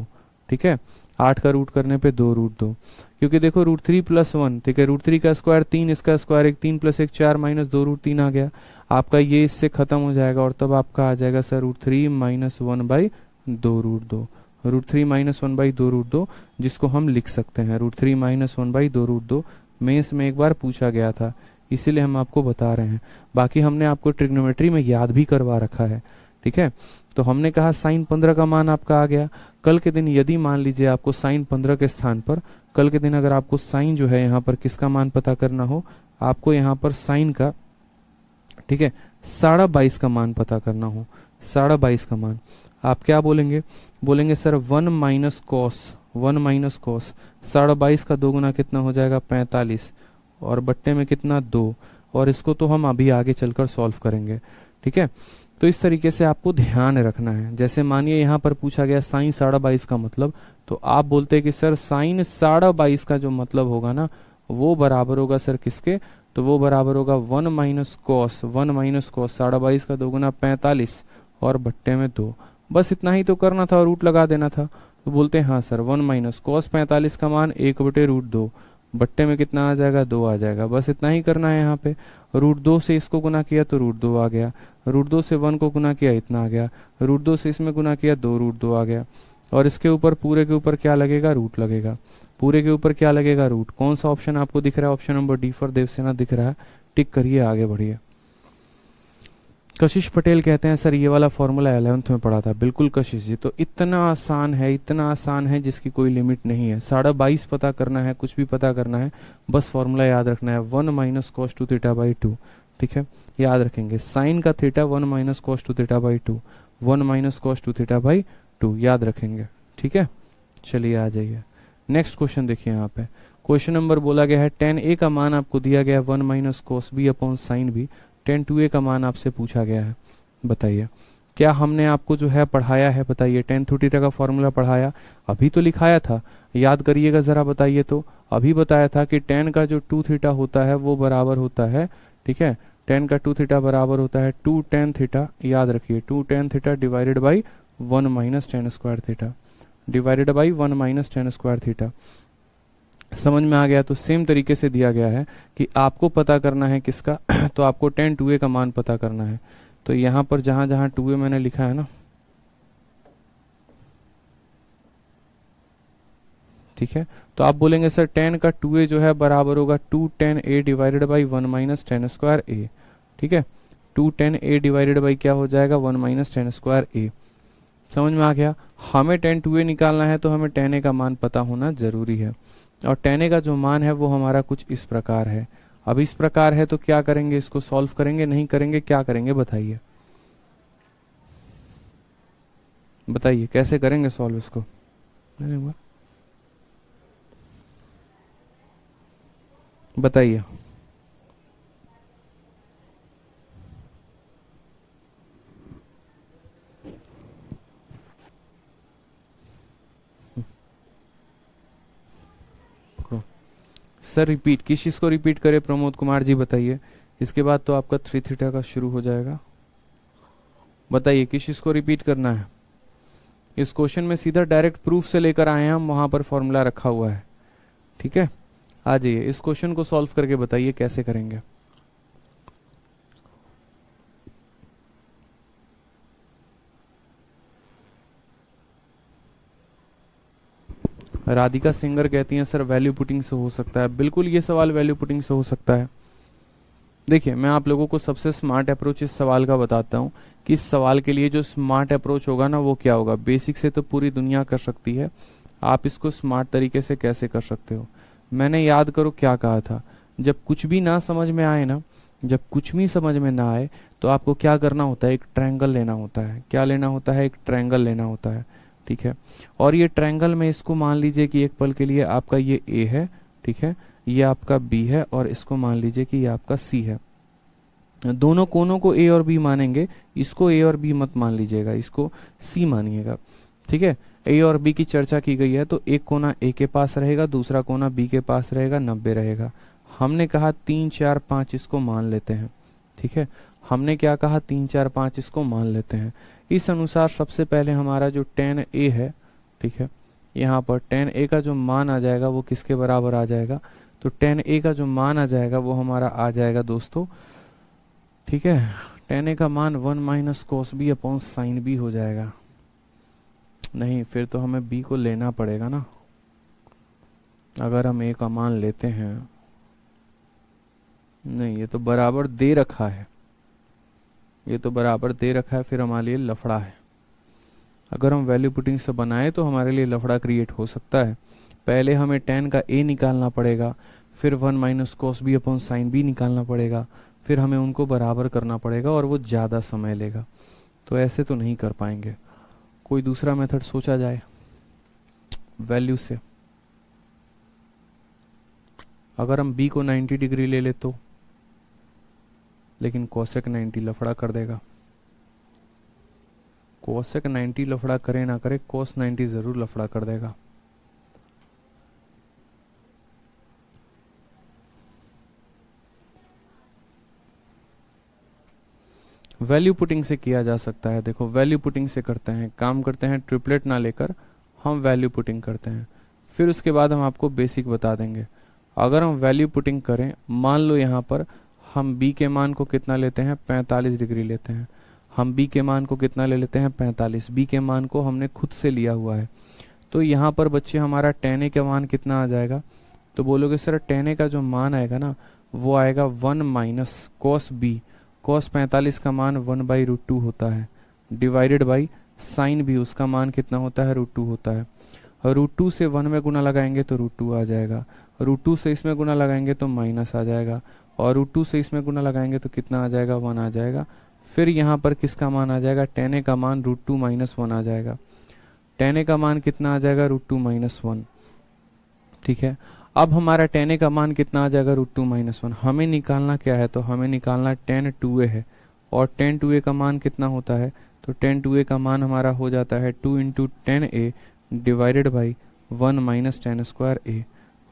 ठीक है। 8 का रूट करने पे 2 रूट 2, क्योंकि देखो रूट 3 प्लस 1, ठीक है, रूट 3 का स्क्वायर 3, इसका स्क्वायर 1, 3 प्लस 1 4 माइनस 2 रूट 3 आ गया आपका, ये इससे खत्म हो जाएगा, और तब आपका आ जाएगा sir root 3 minus 1 by 2 root 2, root 3 minus 1 by 2 root 2, जिसको हम लिख सकते हैं root 3 minus 1 by 2 root 2। Mains में एक बार पूछा गया था, इसीलिए हम आपको बता रहे हैं। बाकी हमने आपको ट्रिग्नोमेट्री में याद भी करवा रखा है, ठीक है। तो हमने कहा साइन 15 का मान आपका आ गया। कल के दिन यदि मान लीजिए आपको साइन 15 के स्थान पर, कल के दिन अगर आपको साइन जो है यहाँ पर किसका मान पता करना हो, आपको यहाँ पर साइन का, ठीक है, 22.5 का मान पता करना हो, 22.5 का मान, आप क्या बोलेंगे, बोलेंगे sir 1 minus cos, 1 minus cos 22.5 का 2 गुना कितना हो जाएगा 45, और बट्टे में कितना 2, और इसको तो हम अभी आगे चलकर सॉल्व करेंगे, ठीक है। तो इस तरीके से आपको ध्यान रखना है। जैसे मानिए यहाँ पर पूछा गया साइन 22.5 का मतलब, तो आप बोलते हैं कि सर साइन 22.5 का जो मतलब होगा ना, वो बराबर होगा सर किसके, तो वो बराबर होगा 1 माइनस कॉस, 1 माइनस कॉस 22.5 का 2 गुना 45, और बट्टे में 2। बस इतना ही तो करना था और रूट लगा देना था। तो बोलते हैं हाँ सर 1 माइनस कॉस 45 का मान 1 बटे रूट 2, बट्टे में कितना आ जाएगा 2 आ जाएगा। बस इतना ही करना है। यहाँ पे रूट 2 से इसको गुना किया तो रूट 2 आ गया, रूट 2 से 1 को गुना किया इतना आ गया, रूट 2 से इसमें गुना किया 2 रूट 2 आ गया, और इसके ऊपर पूरे के ऊपर क्या लगेगा, रूट लगेगा। पूरे के ऊपर क्या लगेगा, रूट। कौन सा ऑप्शन आपको दिख रहा है, option number D for Devsena दिख रहा है, टिक करिए, आगे बढ़िए। कशिश पटेल कहते हैं सर ये वाला फॉर्मूला 11th में पढ़ा था। बिल्कुल कशिश जी, तो इतना आसान है, इतना आसान है जिसकी कोई लिमिट नहीं है। 22.5 पता करना है, कुछ भी पता करना है, बस फॉर्मूला याद रखना है, 1 माइनस कॉस 2 थीटा बाई 2, ठीक है, याद रखेंगे। साइन का theta 1 minus cos 2 theta by 2, 1 minus cos 2 theta by 2 याद रखेंगे, ठीक है। चलिए आ जाइए नेक्स्ट क्वेश्चन देखिए। यहाँ पे क्वेश्चन नंबर बोला गया है tan a का मान आपको दिया गया है 1 minus cos b upon sine b, tan 2a का मान आपसे पूछा गया है। बताइए क्या हमने आपको जो है पढ़ाया है, बताइए। tan थीटा का फॉर्मूला पढ़ाया, अभी तो लिखाया था, याद करिएगा जरा, बताइए। तो अभी बताया था कि tan का जो 2 थीटा होता है वो बराबर होता है, ठीक है, tan का 2 थीटा बराबर होता है 2 tan थीटा, याद रखिए 2 tan theta divided by 1 minus tan square theta, divided by 1 minus tan square theta. समझ में आ गया। तो सेम तरीके से दिया गया है कि आपको पता करना है किसका तो आपको tan 2a का मान पता करना है। तो यहाँ पर जहां जहां 2a मैंने लिखा है ना, ठीक है, तो आप बोलेंगे सर tan का 2a जो है बराबर होगा 2 tan a divided by 1 minus tan square a, ठीक है। 2 tan a डिवाइडेड बाई क्या हो जाएगा 1 माइनस tan स्क्वायर a। समझ में आ गया। हमें tan 2a निकालना है तो हमें tan a का मान पता होना जरूरी है, और tan a का जो मान है वो हमारा कुछ इस प्रकार है। अब इस प्रकार है तो क्या करेंगे, इसको सॉल्व करेंगे, नहीं करेंगे, क्या करेंगे बताइए, बताइए कैसे करेंगे सॉल्व इसको, बताइए। सर रिपीट, किस चीज को रिपीट करें प्रमोद कुमार जी, बताइए। इसके बाद तो आपका 3 थीटा का शुरू हो जाएगा। बताइए किस चीज को रिपीट करना है। इस क्वेश्चन में सीधा डायरेक्ट प्रूफ से लेकर आए हैं हम, वहां पर फॉर्मूला रखा हुआ है, ठीक है। आ जाइए इस क्वेश्चन को सॉल्व करके बताइए कैसे करेंगे। राधिका सिंगर कहती हैं सर वैल्यू पुटिंग से हो सकता है। बिल्कुल ये सवाल वैल्यू पुटिंग से हो सकता है। देखिए मैं आप लोगों को सबसे स्मार्ट अप्रोच इस सवाल का बताता हूँ कि इस सवाल के लिए जो स्मार्ट अप्रोच होगा ना वो क्या होगा। बेसिक से तो पूरी दुनिया कर सकती है, आप इसको स्मार्ट तरीके से कैसे कर सकते हो। मैंने याद करो क्या कहा था, जब कुछ भी ना समझ में आए ना, जब कुछ भी समझ में ना आए तो आपको क्या करना होता है, एक ट्रायंगल लेना होता है। क्या लेना होता है, एक ट्रायंगल लेना होता है, ठीक है। और ये ट्रायंगल में इसको मान लीजिए कि एक पल के लिए आपका ये ए है, ठीक है, ये आपका बी है, और इसको मान लीजिए कि ये आपका सी है। दोनों कोनों को ए और बी मानेंगे, इसको ए और बी मत मान लीजिएगा, इसको सी मानिएगा, ठीक है। ए और बी की चर्चा की गई है तो एक कोना ए के पास रहेगा, दूसरा कोना बी के पास रहेगा, 90 रहेगा। हमने कहा 3 4 5 इसको मान लेते हैं, ठीक है। हमने क्या कहा, 3 4 5 इसको मान लेते हैं। इस अनुसार सबसे पहले हमारा जो tan a है, ठीक है, यहाँ पर tan a का जो मान आ जाएगा वो किसके बराबर आ जाएगा, तो tan a का जो मान आ जाएगा वो हमारा आ जाएगा दोस्तों, ठीक है, tan a का मान 1 minus cos b upon sine b हो जाएगा। नहीं, फिर तो हमें b को लेना पड़ेगा ना, अगर हम a का मान लेते हैं। नहीं, ये तो बराबर दे रखा है, ये तो बराबर दे रखा है, फिर हमारे लिए लफड़ा है। अगर हम वैल्यू पुटिंग से बनाए तो हमारे लिए लफड़ा क्रिएट हो सकता है। पहले हमें tan का a निकालना पड़ेगा, फिर 1 minus cos b upon sine b निकालना पड़ेगा, फिर हमें उनको बराबर करना पड़ेगा और वो ज़्यादा समय लेगा। तो ऐसे तो नहीं कर पाएंगे, कोई दूसरा मेथड सोचा जाए वैल्यू से। अगर हम b को 90 डिग्री ले ले तो, लेकिन कोसेक 90 लफड़ा कर देगा। कोसेक 90 लफड़ा करे ना करे, कोस 90 जरूर लफड़ा कर देगा। वैल्यू पुटिंग से किया जा सकता है। देखो वैल्यू पुटिंग से करते हैं, काम करते हैं, ट्रिपलेट ना लेकर हम वैल्यू पुटिंग करते हैं, फिर उसके बाद हम आपको बेसिक बता देंगे। अगर हम वैल्यू पुटिंग करें, मान लो यहाँ पर हम b के मान को कितना लेते हैं, 45 डिग्री लेते हैं। हम b के मान को कितना ले लेते हैं, 45। b के मान को हमने खुद से लिया हुआ है। तो यहाँ पर बच्चे हमारा tan a का मान कितना आ जाएगा, तो बोलोगे सर tan a का जो मान आएगा ना वो आएगा 1 माइनस cos b। cos 45 का मान 1/√2 होता है, डिवाइडेड बाई साइन b, उसका मान कितना होता है, √2 होता है। √2 से 1 में गुना लगाएंगे तो √2 आ जाएगा, √2 से इसमें गुना लगाएंगे तो माइनस आ जाएगा, और √2 से इसमें गुना लगाएंगे तो कितना आ जाएगा, 1 आ जाएगा। फिर यहाँ पर किसका मान आ जाएगा, tan a का मान √2 माइनस 1 आ जाएगा। tan a का मान कितना आ जाएगा, √2 माइनस 1, ठीक है। अब हमारा tan a का मान कितना आ जाएगा, √2 माइनस 1। हमें निकालना क्या है, तो हमें निकालना tan 2a है, और tan 2a का मान कितना होता है, तो tan 2a का मान हमारा हो जाता है 2 into tan a divided by 1 minus tan square a।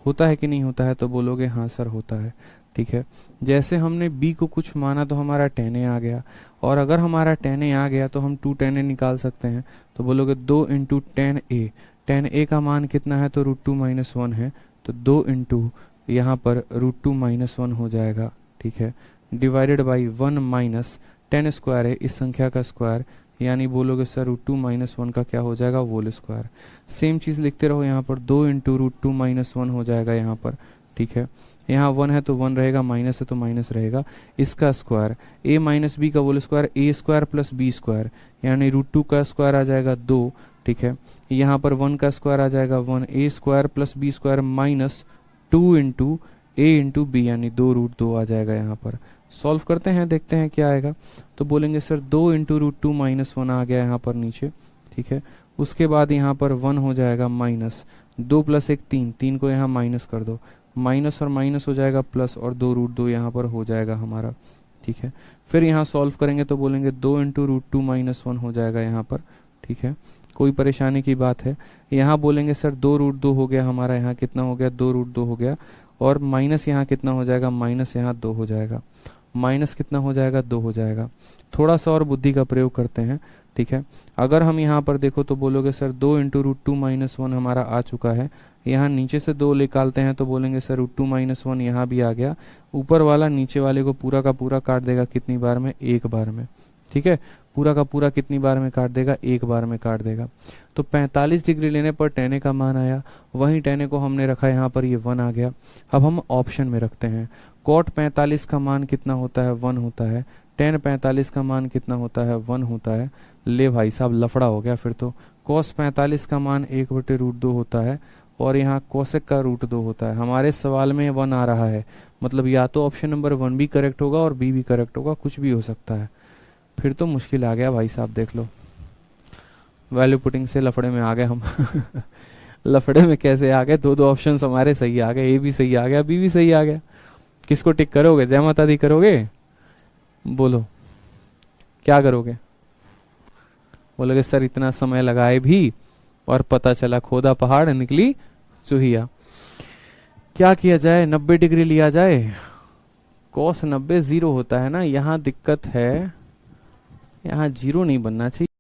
होता है कि नहीं होता है, तो बोलोगे हाँ सर होता है, ठीक है। जैसे हमने b को कुछ माना तो हमारा tan a आ गया, और अगर हमारा tan a आ गया तो हम 2 tan a निकाल सकते हैं। तो बोलोगे 2 इंटू tan a का मान कितना है, तो √2 माइनस 1 है, तो 2 इंटू यहाँ पर √2 माइनस 1 हो जाएगा, ठीक है, divided by 1 minus tan square है, इस संख्या का स्क्वायर, यानी बोलोगे सर √2 माइनस 1 का क्या हो जाएगा, होल स्क्वायर। सेम चीज़ लिखते रहो, यहाँ पर 2 इंटू √2 माइनस 1 हो जाएगा यहाँ पर, ठीक है। यहाँ 1 है तो 1 रहेगा, माइनस है तो माइनस रहेगा, इसका स्क्वायर a माइनस बी का whole square, a square plus B square, यानी √2 का स्क्वायर आ जाएगा 2, ठीक है। यहाँ पर 1 का स्क्वायर आ जाएगा 1, a square plus B square minus 2 into a into B, यानी 2√2 आ जाएगा। यहाँ पर सॉल्व करते हैं, देखते हैं क्या आएगा। तो बोलेंगे सर 2 इंटू √2 माइनस 1 आ गया यहाँ पर नीचे, ठीक है। उसके बाद यहाँ पर 1 हो जाएगा माइनस 2 प्लस 1 3, 3 को यहाँ माइनस कर दो, माइनस और माइनस हो जाएगा प्लस, और 2√2 यहाँ पर हो जाएगा हमारा, ठीक है। फिर यहाँ सॉल्व करेंगे तो बोलेंगे 2 इंटू √2 माइनस 1 हो जाएगा यहाँ पर, ठीक है। कोई परेशानी की बात है, यहाँ बोलेंगे सर 2√2 हो गया हमारा, यहाँ कितना हो गया, 2√2 हो गया, और माइनस यहाँ कितना हो जाएगा, माइनस यहाँ 2 हो जाएगा, माइनस कितना हो जाएगा, 2 हो जाएगा। थोड़ा सा और बुद्धि का प्रयोग करते हैं, ठीक है। अगर हम यहाँ पर देखो तो बोलोगे सर 2 इंटू √2 माइनस 1 हमारा आ चुका है, यहाँ नीचे से 2 निकालते हैं तो बोलेंगे सर √2 माइनस 1 यहाँ भी आ गया, ऊपर वाला नीचे वाले को पूरा का पूरा काट देगा कितनी बार में, एक बार में, ठीक है। पूरा का पूरा कितनी बार में काट देगा, एक बार में काट देगा। तो 45 डिग्री लेने पर tan A का मान आया, वहीं tan A को हमने रखा यहाँ पर, ये 1 आ गया। अब हम ऑप्शन में रखते हैं, cot 45 का मान कितना होता है, 1 होता है। tan 45 का मान कितना होता है, 1 होता है। ले भाई साहब लफड़ा हो गया फिर तो। cos 45 का मान 1/√2 होता है और यहाँ cosec का √2 होता है। हमारे सवाल में 1 आ रहा है, मतलब या तो ऑप्शन नंबर 1 भी करेक्ट होगा और बी भी करेक्ट होगा, कुछ भी हो सकता है। फिर तो मुश्किल आ गया भाई साहब, देख लो वैल्यू पुटिंग से लफड़े में आ गए हम। लफड़े में कैसे आ गए, दो ऑप्शंस हमारे सही आ गए, ए भी सही आ गया, बी भी सही आ गया। किसको टिक करोगे, जय माता दी करोगे, बोलो क्या करोगे? बोलोगे सर इतना समय लगाए भी और पता चला खोदा पहाड़ निकली चूहिया। क्या किया जाए, 90 डिग्री लिया जाए। cos 90 0 होता है ना, यहाँ दिक्कत है, यहाँ 0 नहीं बनना चाहिए।